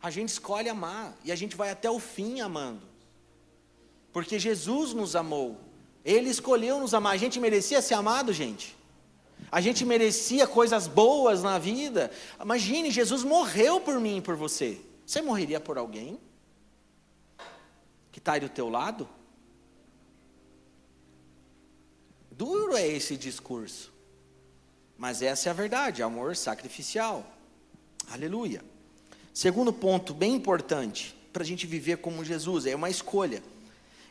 A gente escolhe amar e a gente vai até o fim amando. Porque Jesus nos amou. Ele escolheu nos amar. A gente merecia ser amado, gente? A gente merecia coisas boas na vida? Imagine, Jesus morreu por mim e por você. Você morreria por alguém que está aí do teu lado? Duro é esse discurso. Mas essa é a verdade, amor sacrificial. Aleluia. Segundo ponto, bem importante, para a gente viver como Jesus, é uma escolha.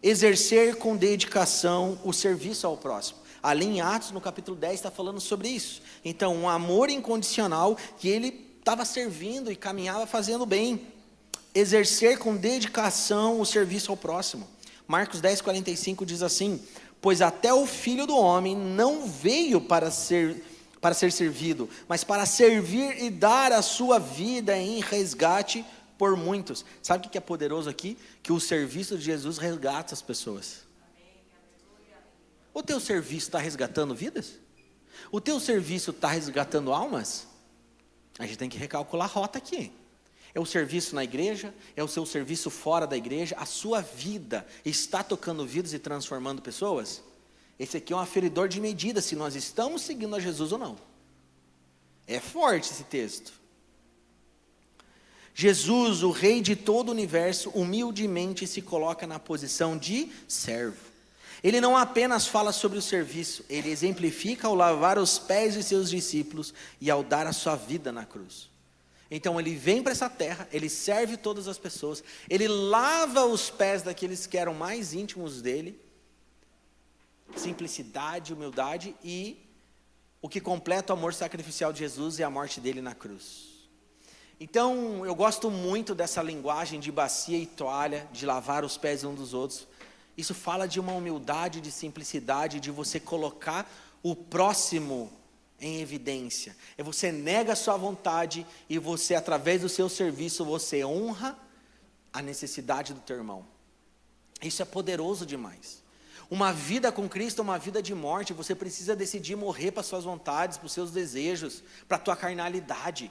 Exercer com dedicação o serviço ao próximo. Ali em Atos, no capítulo 10, está falando sobre isso. Então, um amor incondicional que ele estava servindo e caminhava fazendo bem. Exercer com dedicação o serviço ao próximo. Marcos 10, 45 diz assim: pois até o Filho do Homem não veio para ser servido, mas para servir e dar a sua vida em resgate por muitos. Sabe o que é poderoso aqui? Que o serviço de Jesus resgata as pessoas. O teu serviço está resgatando vidas? O teu serviço está resgatando almas? A gente tem que recalcular a rota aqui. É o serviço na igreja? É o seu serviço fora da igreja? A sua vida está tocando vidas e transformando pessoas? Esse aqui é um aferidor de medida, se nós estamos seguindo a Jesus ou não. É forte esse texto. Jesus, o Rei de todo o universo, humildemente se coloca na posição de servo. Ele não apenas fala sobre o serviço, ele exemplifica ao lavar os pés de seus discípulos e ao dar a sua vida na cruz. Então ele vem para essa terra, ele serve todas as pessoas, ele lava os pés daqueles que eram mais íntimos dele, simplicidade, humildade, e o que completa o amor sacrificial de Jesus é a morte dele na cruz. Então eu gosto muito dessa linguagem de bacia e toalha, de lavar os pés uns dos outros. Isso fala de uma humildade, de simplicidade, de você colocar o próximo em evidência. É você nega a sua vontade e você, através do seu serviço, você honra a necessidade do teu irmão. Isso é poderoso demais. Uma vida com Cristo é uma vida de morte. Você precisa decidir morrer para as suas vontades, para os seus desejos, para a tua carnalidade.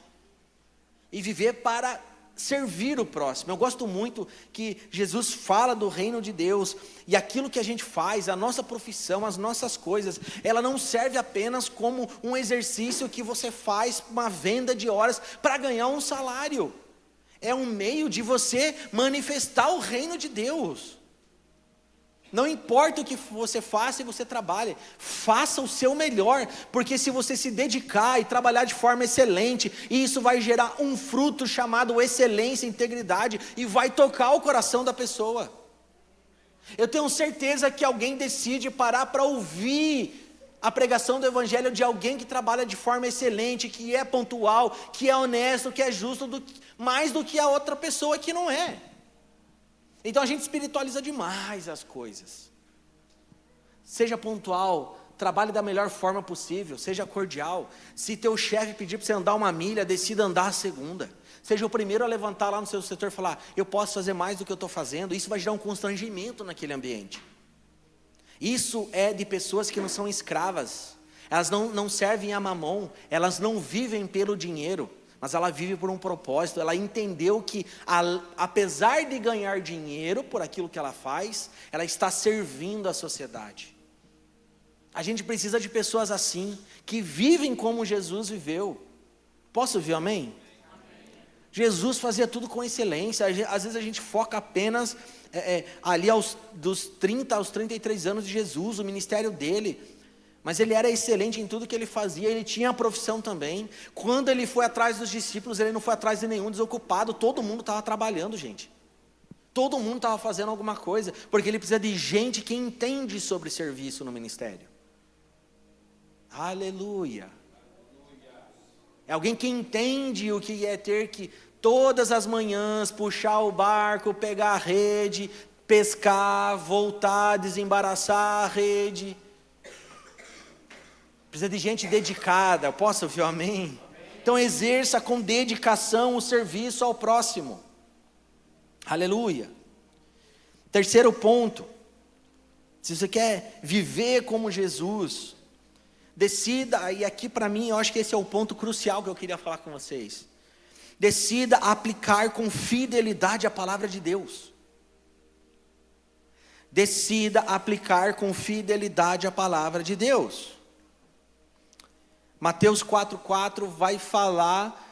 E viver para servir o próximo. Eu gosto muito que Jesus fala do reino de Deus, e aquilo que a gente faz, a nossa profissão, as nossas coisas, ela não serve apenas como um exercício que você faz, uma venda de horas para ganhar um salário. É um meio de você manifestar o reino de Deus. Não importa o que você faça e você trabalhe, faça o seu melhor, porque se você se dedicar e trabalhar de forma excelente, isso vai gerar um fruto chamado excelência, integridade, e vai tocar o coração da pessoa. Eu tenho certeza que alguém decide parar para ouvir a pregação do evangelho de alguém que trabalha de forma excelente, que é pontual, que é honesto, que é justo, mais do que a outra pessoa que não é. Então a gente espiritualiza demais as coisas. Seja pontual, trabalhe da melhor forma possível, seja cordial. Se teu chefe pedir para você andar uma milha, decida andar a segunda. Seja o primeiro a levantar lá no seu setor e falar: eu posso fazer mais do que eu estou fazendo. Isso vai gerar um constrangimento naquele ambiente. Isso é de pessoas que não são escravas. Elas não servem a mamão, elas não vivem pelo dinheiro, mas ela vive por um propósito. Ela entendeu que, apesar de ganhar dinheiro por aquilo que ela faz, ela está servindo a sociedade. A gente precisa de pessoas assim, que vivem como Jesus viveu. Posso ouvir amém? Jesus fazia tudo com excelência. Às vezes a gente foca apenas ali dos 30 aos 33 anos de Jesus, o ministério dele. Mas ele era excelente em tudo que ele fazia, ele tinha a profissão também. Quando ele foi atrás dos discípulos, ele não foi atrás de nenhum desocupado, todo mundo estava trabalhando, gente. Todo mundo estava fazendo alguma coisa, porque ele precisa de gente que entende sobre serviço no ministério. Aleluia. É alguém que entende o que é ter que, todas as manhãs, puxar o barco, pegar a rede, pescar, voltar, desembaraçar a rede. Precisa de gente dedicada. Posso ouvir amém? Então exerça com dedicação o serviço ao próximo. Aleluia. Terceiro ponto. Se você quer viver como Jesus, decida, e aqui para mim eu acho que esse é o ponto crucial que eu queria falar com vocês. Decida aplicar com fidelidade a palavra de Deus. decida aplicar com fidelidade a palavra de Deus. Mateus 4,4 vai falar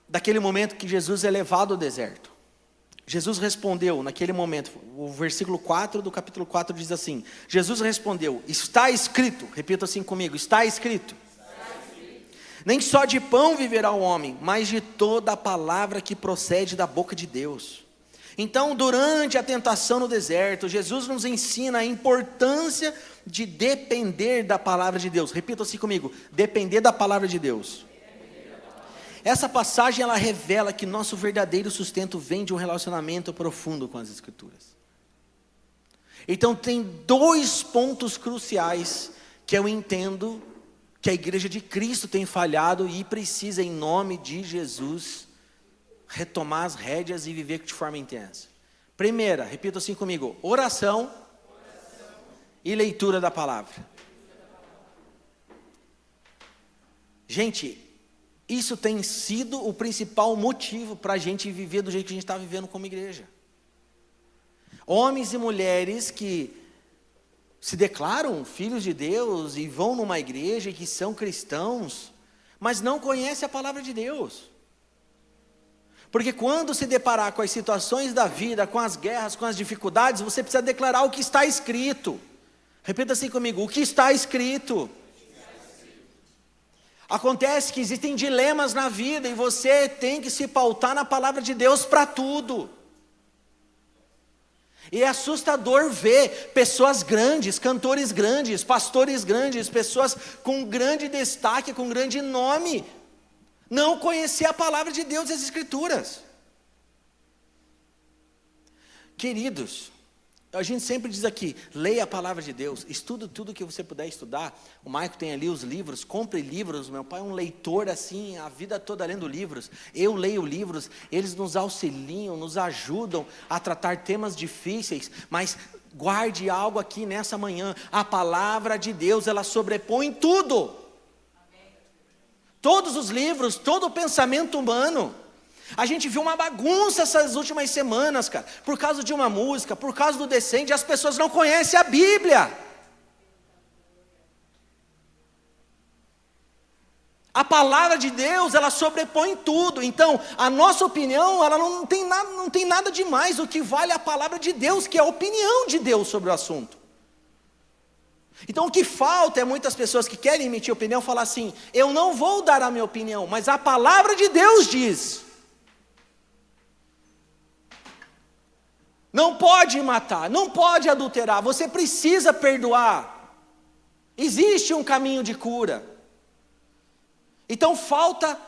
daquele momento que Jesus é levado ao deserto. Jesus respondeu naquele momento, o versículo 4 do capítulo 4 diz assim: Jesus respondeu, está escrito, repita assim comigo, está escrito. Nem só de pão viverá o homem, mas de toda a palavra que procede da boca de Deus. Então, durante a tentação no deserto, Jesus nos ensina a importância de depender da palavra de Deus. Repita assim comigo, depender da palavra de Deus. Essa passagem, ela revela que nosso verdadeiro sustento vem de um relacionamento profundo com as Escrituras. Então, tem dois pontos cruciais que eu entendo que a igreja de Cristo tem falhado e precisa, em nome de Jesus, retomar as rédeas e viver de forma intensa. Primeira, repita assim comigo, oração e leitura da palavra. Gente, isso tem sido o principal motivo para a gente viver do jeito que a gente está vivendo como igreja. Homens e mulheres que se declaram filhos de Deus e vão numa igreja e que são cristãos, mas não conhecem a palavra de Deus. Porque quando se deparar com as situações da vida, com as guerras, com as dificuldades, você precisa declarar o que está escrito. Repita assim comigo, o que está escrito. Acontece que existem dilemas na vida e você tem que se pautar na palavra de Deus para tudo. E é assustador ver pessoas grandes, cantores grandes, pastores grandes, pessoas com grande destaque, com grande nome, não conhecer a palavra de Deus e as Escrituras. Queridos, a gente sempre diz aqui, leia a palavra de Deus, estuda tudo que você puder estudar. O Maico tem ali os livros, compre livros, meu pai é um leitor assim, a vida toda lendo livros. Eu leio livros, eles nos auxiliam, nos ajudam a tratar temas difíceis, mas guarde algo aqui nessa manhã, a palavra de Deus, ela sobrepõe tudo. Todos os livros, todo o pensamento humano. A gente viu uma bagunça essas últimas semanas, cara, por causa de uma música, por causa do descende, as pessoas não conhecem a Bíblia. A palavra de Deus, ela sobrepõe tudo. Então, a nossa opinião, ela não tem nada demais. O que vale é a palavra de Deus, que é a opinião de Deus sobre o assunto. Então, o que falta é muitas pessoas que querem emitir opinião, falar assim, eu não vou dar a minha opinião, mas a palavra de Deus diz. Não pode matar, não pode adulterar, você precisa perdoar. Existe um caminho de cura. Então falta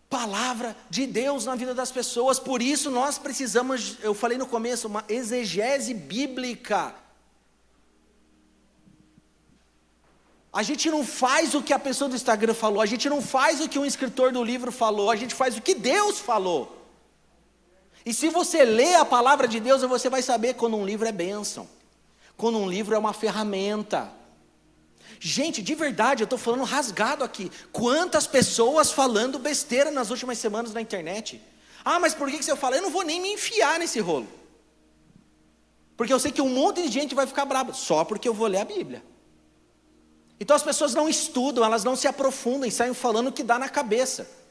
palavra de Deus na vida das pessoas, por isso nós precisamos, eu falei no começo, uma exegese bíblica. A gente não faz o que a pessoa do Instagram falou, a gente não faz o que um escritor do livro falou, a gente faz o que Deus falou. E se você lê a palavra de Deus, você vai saber quando um livro é bênção, quando um livro é uma ferramenta. Gente, de verdade, eu estou falando rasgado aqui. Quantas pessoas falando besteira nas últimas semanas na internet. Ah, mas por que você fala? Eu não vou nem me enfiar nesse rolo. Porque eu sei que um monte de gente vai ficar brava, só porque eu vou ler a Bíblia. Então as pessoas não estudam, elas não se aprofundam e saem falando o que dá na cabeça.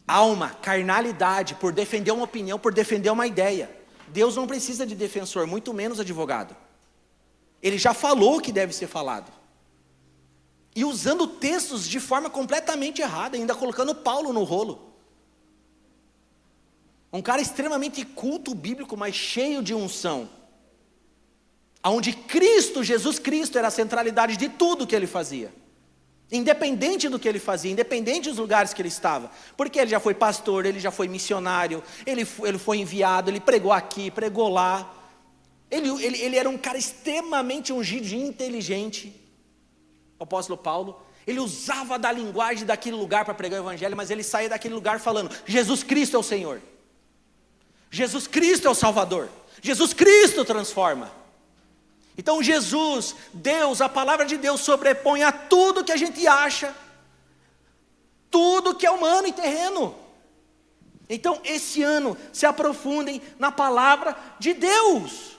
Alma, carnalidade, por defender uma opinião, por defender uma ideia. Deus não precisa de defensor, muito menos advogado. Ele já falou o que deve ser falado. E usando textos de forma completamente errada, ainda colocando Paulo no rolo. Um cara extremamente culto bíblico, mas cheio de unção. Onde Cristo, Jesus Cristo, era a centralidade de tudo que ele fazia. Independente do que ele fazia, independente dos lugares que ele estava. Porque ele já foi pastor, ele já foi missionário, ele foi enviado, ele pregou aqui, pregou lá. Ele era um cara extremamente ungido e inteligente. O apóstolo Paulo, ele usava da linguagem daquele lugar para pregar o evangelho, mas ele saía daquele lugar falando, Jesus Cristo é o Senhor. Jesus Cristo é o Salvador. Jesus Cristo transforma. Então Jesus, Deus, a palavra de Deus sobrepõe a tudo que a gente acha, tudo que é humano e terreno. Então, esse ano, se aprofundem na palavra de Deus.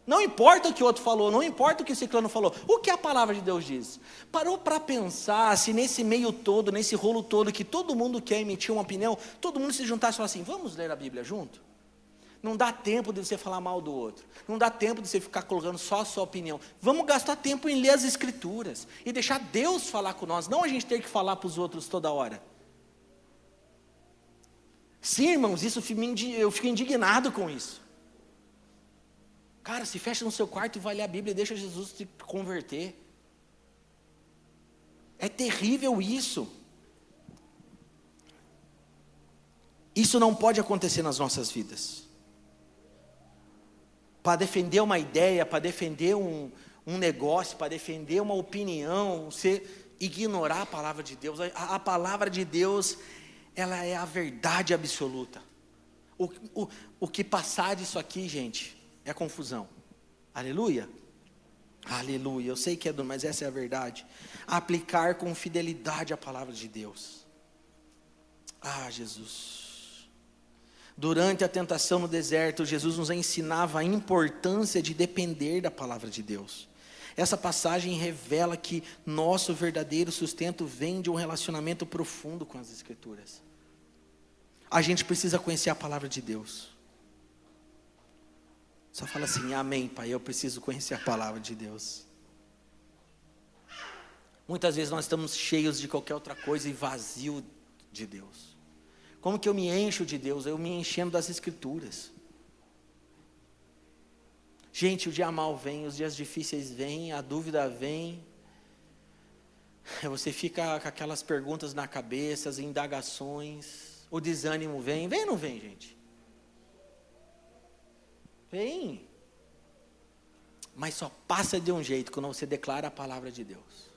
Não importa o que o outro falou, não importa o que o ciclano falou, o que a palavra de Deus diz. Parou para pensar se nesse meio todo, nesse rolo todo, que todo mundo quer emitir uma opinião, todo mundo se juntasse e falasse assim, vamos ler a Bíblia junto? Não dá tempo de você falar mal do outro, não dá tempo de você ficar colocando só a sua opinião. Vamos gastar tempo em ler as Escrituras, e deixar Deus falar com nós, não a gente ter que falar para os outros toda hora. Sim, irmãos, eu fico indignado com isso. Cara, se fecha no seu quarto e vai ler a Bíblia e deixa Jesus te converter. É terrível isso. Isso não pode acontecer nas nossas vidas. Para defender uma ideia, para defender um negócio, para defender uma opinião, você ignorar a palavra de Deus. A palavra de Deus, ela é a verdade absoluta. O que passar disso aqui, gente, é confusão. Aleluia? Aleluia. Eu sei que é duro, mas essa é a verdade. Aplicar com fidelidade a palavra de Deus. Ah, Jesus. Durante a tentação no deserto, Jesus nos ensinava a importância de depender da palavra de Deus. Essa passagem revela que nosso verdadeiro sustento vem de um relacionamento profundo com as Escrituras. A gente precisa conhecer a palavra de Deus. Só fala assim, amém, Pai, eu preciso conhecer a palavra de Deus. Muitas vezes nós estamos cheios de qualquer outra coisa e vazio de Deus. Como que eu me encho de Deus? Eu me enchendo das Escrituras. Gente, o dia mal vem, os dias difíceis vêm, a dúvida vem. Você fica com aquelas perguntas na cabeça, as indagações, o desânimo vem. Vem ou não vem, gente? Vem. Mas só passa de um jeito, quando você declara a palavra de Deus.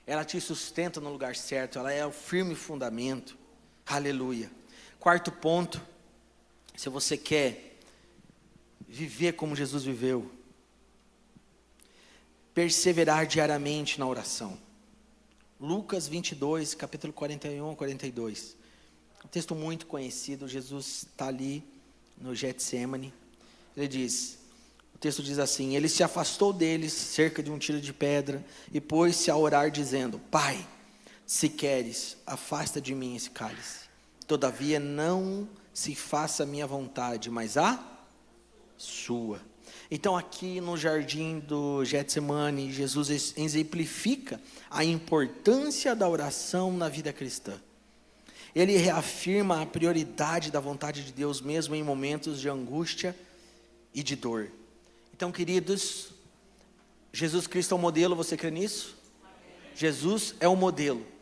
Ela te sustenta no lugar certo, ela é o firme fundamento. Aleluia. Quarto ponto, se você quer viver como Jesus viveu, perseverar diariamente na oração. Lucas 22, capítulo 41 a 42. Um texto muito conhecido, Jesus está ali no Getsêmani. Ele diz, o texto diz assim, ele se afastou deles cerca de um tiro de pedra e pôs-se a orar dizendo, Pai, se queres, afasta de mim esse cálice. Todavia não se faça a minha vontade, mas a sua. Então aqui no jardim do Getsemane, Jesus exemplifica a importância da oração na vida cristã. Ele reafirma a prioridade da vontade de Deus mesmo em momentos de angústia e de dor. Então, queridos, Jesus Cristo é o modelo, você crê nisso? Jesus é o modelo.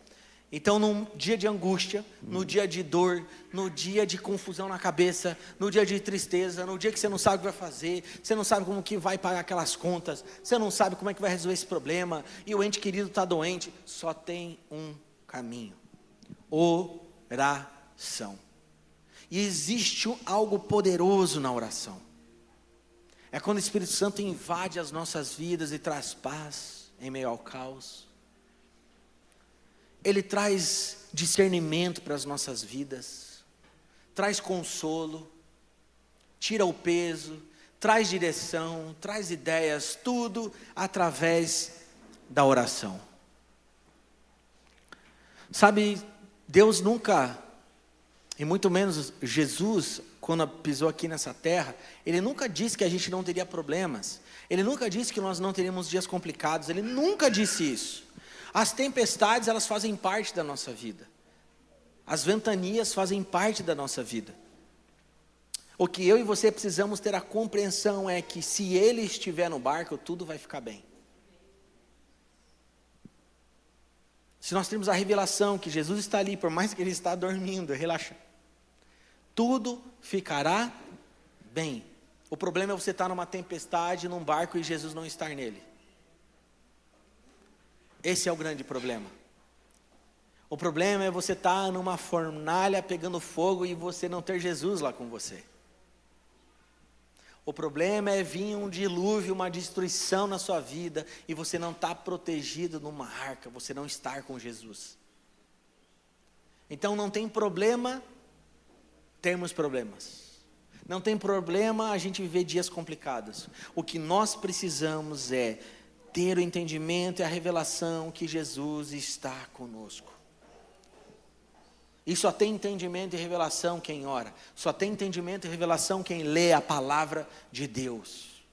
Então, num dia de angústia, no dia de dor, no dia de confusão na cabeça, no dia de tristeza, no dia que você não sabe o que vai fazer, você não sabe como que vai pagar aquelas contas, você não sabe como é que vai resolver esse problema, e o ente querido está doente, só tem um caminho: oração. E existe algo poderoso na oração. É quando o Espírito Santo invade as nossas vidas e traz paz em meio ao caos. Ele traz discernimento para as nossas vidas, traz consolo, tira o peso, traz direção, traz ideias, tudo através da oração. Sabe, Deus nunca, e muito menos Jesus, quando pisou aqui nessa terra, Ele nunca disse que a gente não teria problemas, Ele nunca disse que nós não teríamos dias complicados, Ele nunca disse isso. As tempestades, elas fazem parte da nossa vida. As ventanias fazem parte da nossa vida. O que eu e você precisamos ter a compreensão é que se Ele estiver no barco, tudo vai ficar bem. Se nós temos a revelação que Jesus está ali, por mais que Ele está dormindo, relaxa, tudo ficará bem. O problema é você estar numa tempestade, num barco e Jesus não estar nele. Esse é o grande problema. O problema é você estar numa fornalha pegando fogo e você não ter Jesus lá com você. O problema é vir um dilúvio, uma destruição na sua vida e você não estar protegido numa arca, você não estar com Jesus. Então não tem problema termos problemas. Não tem problema a gente viver dias complicados. O que nós precisamos é ter o entendimento e a revelação que Jesus está conosco. E só tem entendimento e revelação quem ora. Só tem entendimento e revelação quem lê a palavra de Deus.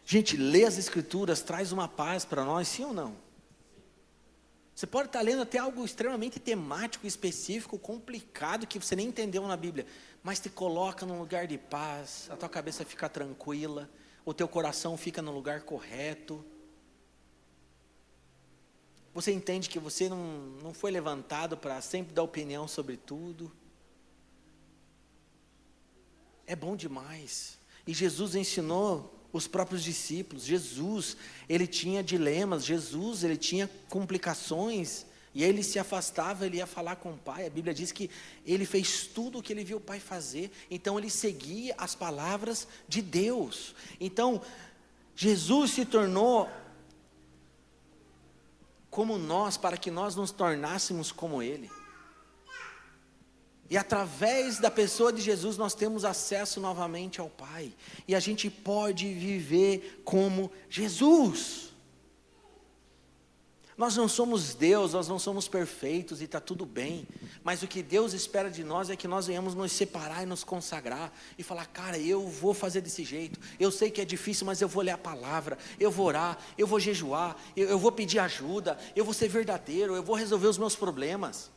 Gente, ler as Escrituras traz uma paz para nós, sim ou não? Você pode estar lendo até algo extremamente temático, específico, complicado, que você nem entendeu na Bíblia, mas te coloca num lugar de paz, a tua cabeça fica tranquila, o teu coração fica no lugar correto. Você entende que você não foi levantado para sempre dar opinião sobre tudo. É bom demais. E Jesus ensinou os próprios discípulos. Jesus, ele tinha dilemas. Jesus, ele tinha complicações. E ele se afastava, ele ia falar com o Pai. A Bíblia diz que ele fez tudo o que ele viu o Pai fazer. Então ele seguia as palavras de Deus. Então, Jesus se tornou como nós, para que nós nos tornássemos como Ele. E através da pessoa de Jesus, nós temos acesso novamente ao Pai. E a gente pode viver como Jesus. Nós não somos Deus, nós não somos perfeitos e está tudo bem. Mas o que Deus espera de nós é que nós venhamos nos separar e nos consagrar. E falar, cara, eu vou fazer desse jeito. Eu sei que é difícil, mas eu vou ler a palavra. Eu vou orar, eu vou jejuar, eu vou pedir ajuda. Eu vou ser verdadeiro, eu vou resolver os meus problemas.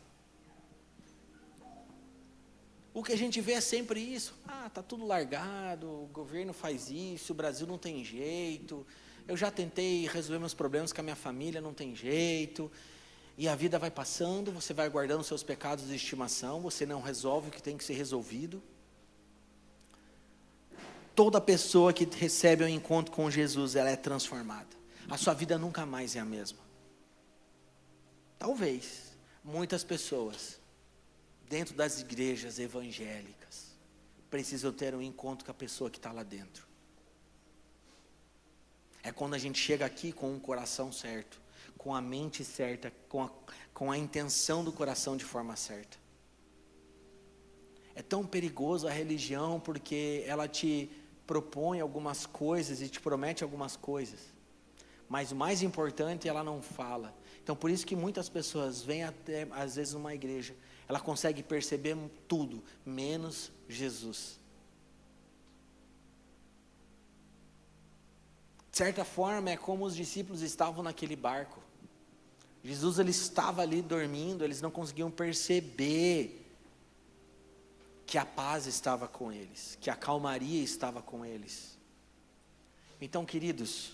O que a gente vê é sempre isso. Está tudo largado, o governo faz isso, o Brasil não tem jeito. Eu já tentei resolver meus problemas com a minha família, não tem jeito. E a vida vai passando, você vai guardando seus pecados de estimação, você não resolve o que tem que ser resolvido. Toda pessoa que recebe um encontro com Jesus, ela é transformada. A sua vida nunca mais é a mesma. Talvez, muitas pessoas, dentro das igrejas evangélicas, precisam ter um encontro com a pessoa que está lá dentro. É quando a gente chega aqui com o coração certo, com a mente certa, com a intenção do coração de forma certa. É tão perigoso a religião porque ela te propõe algumas coisas e te promete algumas coisas. Mas o mais importante, ela não fala. Então por isso que muitas pessoas vêm até, às vezes, numa igreja, ela consegue perceber tudo, menos Jesus. De certa forma, é como os discípulos estavam naquele barco. Jesus, ele estava ali dormindo, eles não conseguiam perceber que a paz estava com eles, que a calmaria estava com eles. Então, queridos,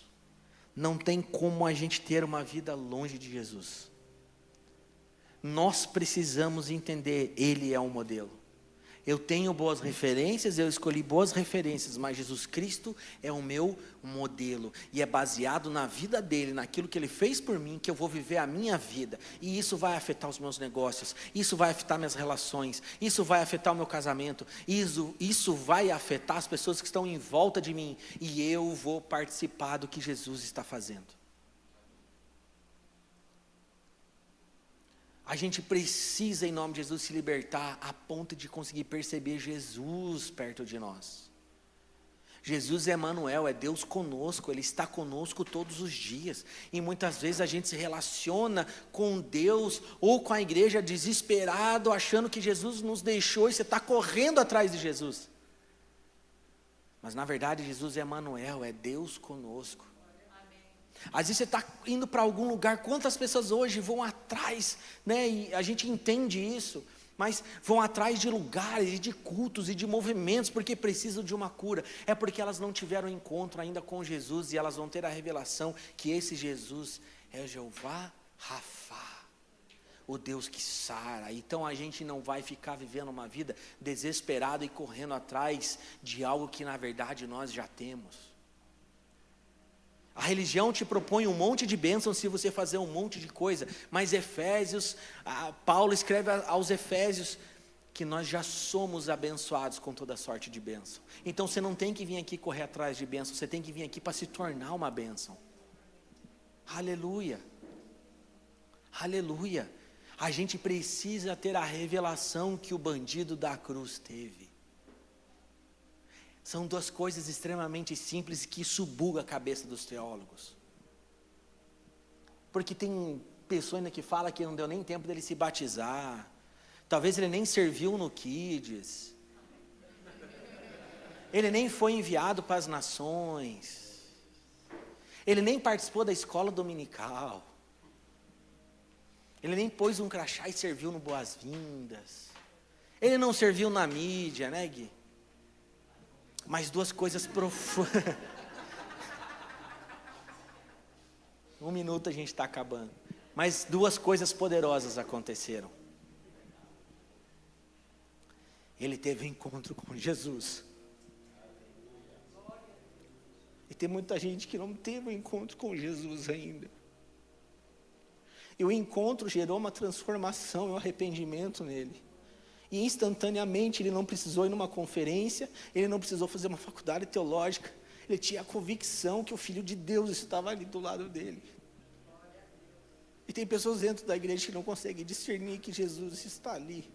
não tem como a gente ter uma vida longe de Jesus. Nós precisamos entender, Ele é um modelo. Eu tenho boas referências, eu escolhi boas referências, mas Jesus Cristo é o meu modelo. E é baseado na vida dele, naquilo que ele fez por mim, que eu vou viver a minha vida. E isso vai afetar os meus negócios, isso vai afetar minhas relações, isso vai afetar o meu casamento, isso vai afetar as pessoas que estão em volta de mim. E eu vou participar do que Jesus está fazendo. A gente precisa, em nome de Jesus, se libertar a ponto de conseguir perceber Jesus perto de nós. Jesus é Emmanuel, é Deus conosco, Ele está conosco todos os dias. E muitas vezes a gente se relaciona com Deus ou com a igreja desesperado, achando que Jesus nos deixou e você está correndo atrás de Jesus. Mas na verdade Jesus é Emmanuel, é Deus conosco. Às vezes você está indo para algum lugar, quantas pessoas hoje vão atrás, né? E a gente entende isso, mas vão atrás de lugares, e de cultos e de movimentos, porque precisam de uma cura. É porque elas não tiveram encontro ainda com Jesus, e elas vão ter a revelação que esse Jesus é Jeová Rafá, o Deus que sara. Então a gente não vai ficar vivendo uma vida desesperada e correndo atrás de algo que na verdade nós já temos. A religião te propõe um monte de bênçãos se você fazer um monte de coisa. Mas Paulo escreve aos Efésios que nós já somos abençoados com toda sorte de bênção. Então você não tem que vir aqui correr atrás de bênção, você tem que vir aqui para se tornar uma bênção. Aleluia. Aleluia. A gente precisa ter a revelação que o bandido da cruz teve. São duas coisas extremamente simples que isso buga a cabeça dos teólogos. Porque tem pessoa ainda que fala que não deu nem tempo dele se batizar. Talvez ele nem serviu no Kids. Ele nem foi enviado para as nações. Ele nem participou da escola dominical. Ele nem pôs um crachá e serviu no Boas-Vindas. Ele não serviu na mídia, né, Gui? Mas duas coisas profundas. 1 minuto a gente está acabando. Mas duas coisas poderosas aconteceram. Ele teve um encontro com Jesus. E tem muita gente que não teve um encontro com Jesus ainda. E o encontro gerou uma transformação e um arrependimento nele. E instantaneamente ele não precisou ir numa conferência, ele não precisou fazer uma faculdade teológica. Ele tinha a convicção que o Filho de Deus estava ali do lado dele. E tem pessoas dentro da igreja que não conseguem discernir que Jesus está ali.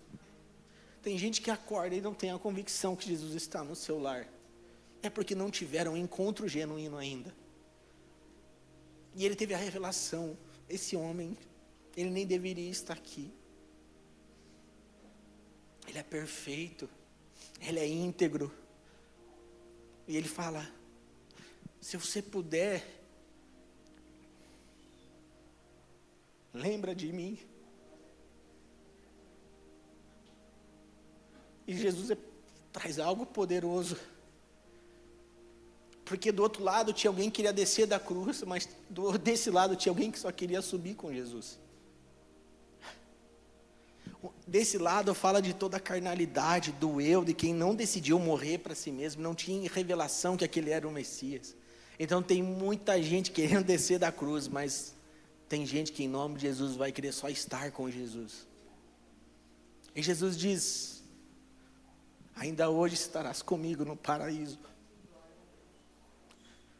Tem gente que acorda e não tem a convicção que Jesus está no seu lar. É porque não tiveram um encontro genuíno ainda. E ele teve a revelação, esse homem, ele nem deveria estar aqui. Ele é perfeito, ele é íntegro. E ele fala, se você puder, lembra de mim. E Jesus traz algo poderoso. Porque do outro lado tinha alguém que queria descer da cruz, mas desse lado tinha alguém que só queria subir com Jesus. Desse lado fala de toda a carnalidade, do eu, de quem não decidiu morrer para si mesmo, não tinha revelação que aquele era o Messias. Então tem muita gente querendo descer da cruz, mas tem gente que em nome de Jesus vai querer só estar com Jesus. E Jesus diz, ainda hoje estarás comigo no paraíso.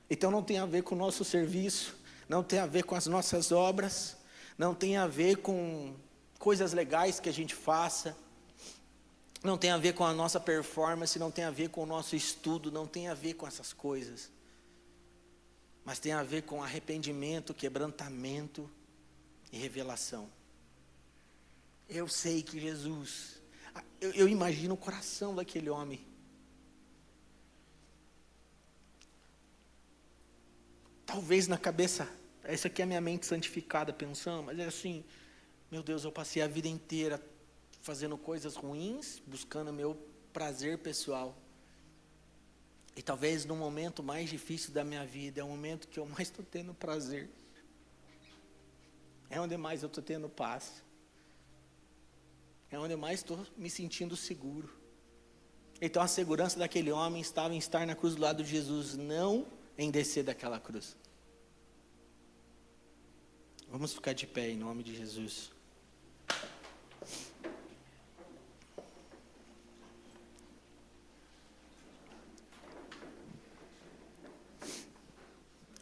Então não tem a ver com o nosso serviço, não tem a ver com as nossas obras, não tem a ver com coisas legais que a gente faça, não tem a ver com a nossa performance, não tem a ver com o nosso estudo, não tem a ver com essas coisas. Mas tem a ver com arrependimento, quebrantamento e revelação. Eu sei que Jesus, eu imagino o coração daquele homem. Talvez na cabeça, essa aqui é a minha mente santificada pensando, mas é assim, meu Deus, eu passei a vida inteira fazendo coisas ruins, buscando meu prazer pessoal. E talvez no momento mais difícil da minha vida, é o momento que eu mais estou tendo prazer. É onde mais eu estou tendo paz. É onde eu mais estou me sentindo seguro. Então a segurança daquele homem estava em estar na cruz do lado de Jesus, não em descer daquela cruz. Vamos ficar de pé em nome de Jesus.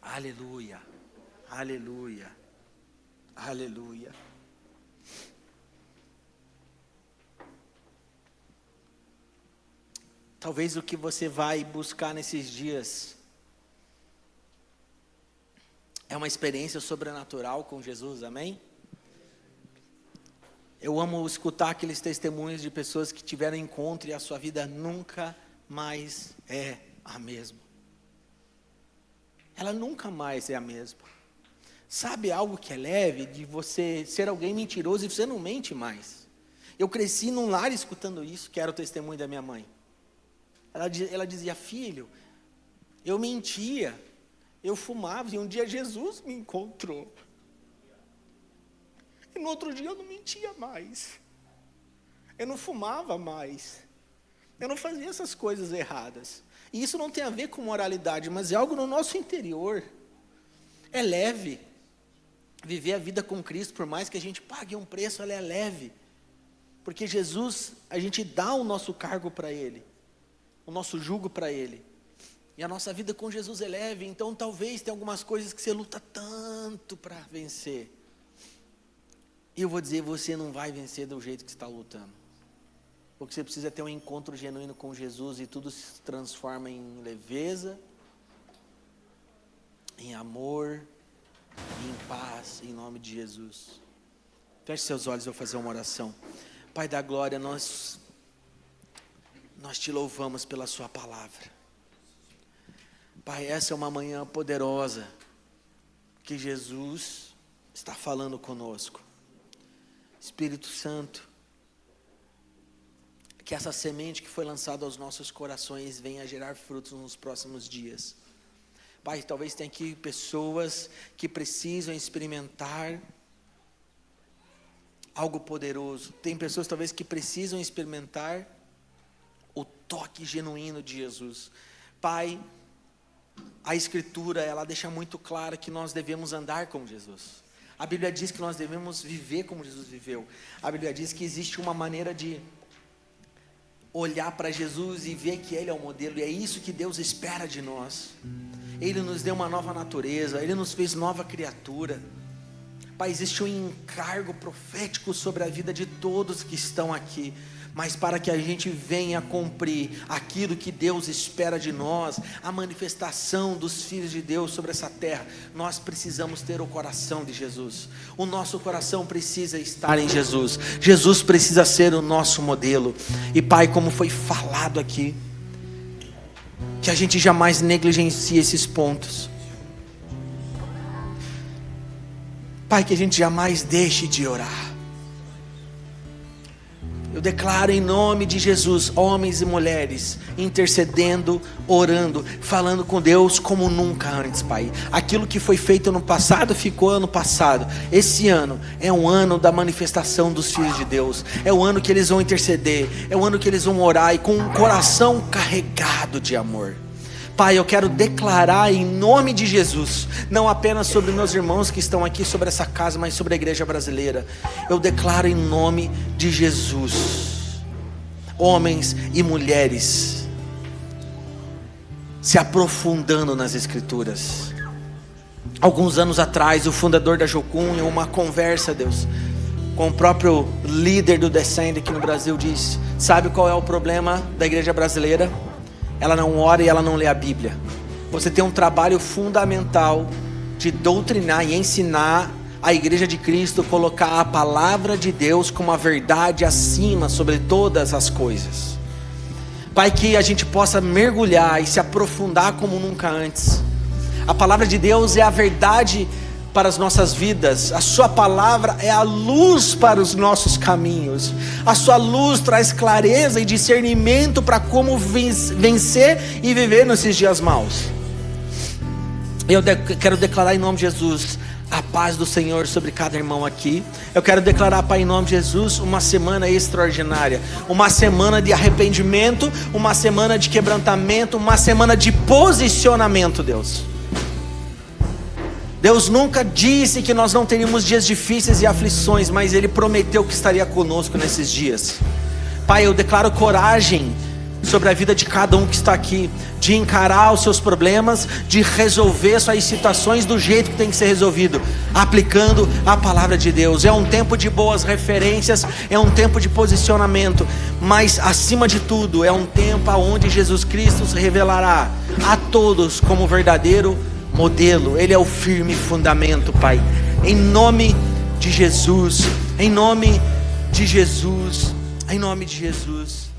Aleluia, aleluia, aleluia. Talvez o que você vai buscar nesses dias é uma experiência sobrenatural com Jesus, amém? Eu amo escutar aqueles testemunhos de pessoas que tiveram encontro e a sua vida nunca mais é a mesma. Ela nunca mais é a mesma. Sabe algo que é leve de você ser alguém mentiroso e você não mente mais? Eu cresci num lar escutando isso, que era o testemunho da minha mãe. Ela dizia, filho, eu mentia, eu fumava e um dia Jesus me encontrou. E no outro dia eu não mentia mais. Eu não fumava mais. Eu não fazia essas coisas erradas. E isso não tem a ver com moralidade, mas é algo no nosso interior. É leve. Viver a vida com Cristo, por mais que a gente pague um preço, ela é leve. Porque Jesus, a gente dá o nosso cargo para Ele. O nosso jugo para Ele. E a nossa vida com Jesus é leve. Então talvez tenha algumas coisas que você luta tanto para vencer. E eu vou dizer, você não vai vencer do jeito que você está lutando. O que você precisa é ter um encontro genuíno com Jesus e tudo se transforma em leveza, em amor, em paz, em nome de Jesus. Feche seus olhos, eu vou fazer uma oração. Pai da glória, nós te louvamos pela sua palavra. Pai, essa é uma manhã poderosa que Jesus está falando conosco. Espírito Santo, que essa semente que foi lançada aos nossos corações venha gerar frutos nos próximos dias. Pai, talvez tenha aqui pessoas que precisam experimentar algo poderoso. Tem pessoas talvez que precisam experimentar o toque genuíno de Jesus. Pai, a Escritura, ela deixa muito claro que nós devemos andar como Jesus. A Bíblia diz que nós devemos viver como Jesus viveu. A Bíblia diz que existe uma maneira de olhar para Jesus e ver que Ele é o modelo. E é isso que Deus espera de nós. Ele nos deu uma nova natureza. Ele nos fez nova criatura. Pai, existe um encargo profético sobre a vida de todos que estão aqui. Mas para que a gente venha cumprir aquilo que Deus espera de nós, a manifestação dos filhos de Deus sobre essa terra, nós precisamos ter o coração de Jesus. O nosso coração precisa estar em Jesus. Jesus precisa ser o nosso modelo. E Pai, como foi falado aqui, que a gente jamais negligencie esses pontos. Pai, que a gente jamais deixe de orar. Eu declaro em nome de Jesus, homens e mulheres, intercedendo, orando, falando com Deus como nunca antes, Pai. Aquilo que foi feito no passado, ficou ano passado. Esse ano é um ano da manifestação dos filhos de Deus. É o ano que eles vão interceder. É o ano que eles vão orar e com um coração carregado de amor. Pai, eu quero declarar em nome de Jesus, não apenas sobre meus irmãos que estão aqui, sobre essa casa, mas sobre a igreja brasileira. Eu declaro em nome de Jesus, homens e mulheres se aprofundando nas Escrituras. Alguns anos atrás, o fundador da Jocum, em uma conversa, Deus, com o próprio líder do Descende aqui no Brasil, disse: sabe qual é o problema da igreja brasileira? Ela não ora e ela não lê a Bíblia. Você tem um trabalho fundamental de doutrinar e ensinar a igreja de Cristo, colocar a palavra de Deus como a verdade acima sobre todas as coisas. Pai, que a gente possa mergulhar e se aprofundar como nunca antes. A palavra de Deus é a verdade para as nossas vidas. A sua palavra é a luz para os nossos caminhos. A sua luz traz clareza e discernimento para como vencer e viver nesses dias maus. Eu quero declarar em nome de Jesus a paz do Senhor sobre cada irmão aqui. Eu quero declarar, Pai, em nome de Jesus, uma semana extraordinária, uma semana de arrependimento, uma semana de quebrantamento, uma semana de posicionamento, Deus. Deus nunca disse que nós não teríamos dias difíceis e aflições, mas Ele prometeu que estaria conosco nesses dias. Pai, eu declaro coragem sobre a vida de cada um que está aqui, de encarar os seus problemas, de resolver suas situações do jeito que tem que ser resolvido, aplicando a palavra de Deus. É um tempo de boas referências, é um tempo de posicionamento, mas acima de tudo, é um tempo onde Jesus Cristo se revelará a todos como verdadeiro modelo. Ele é o firme fundamento, Pai, em nome de Jesus, em nome de Jesus, em nome de Jesus.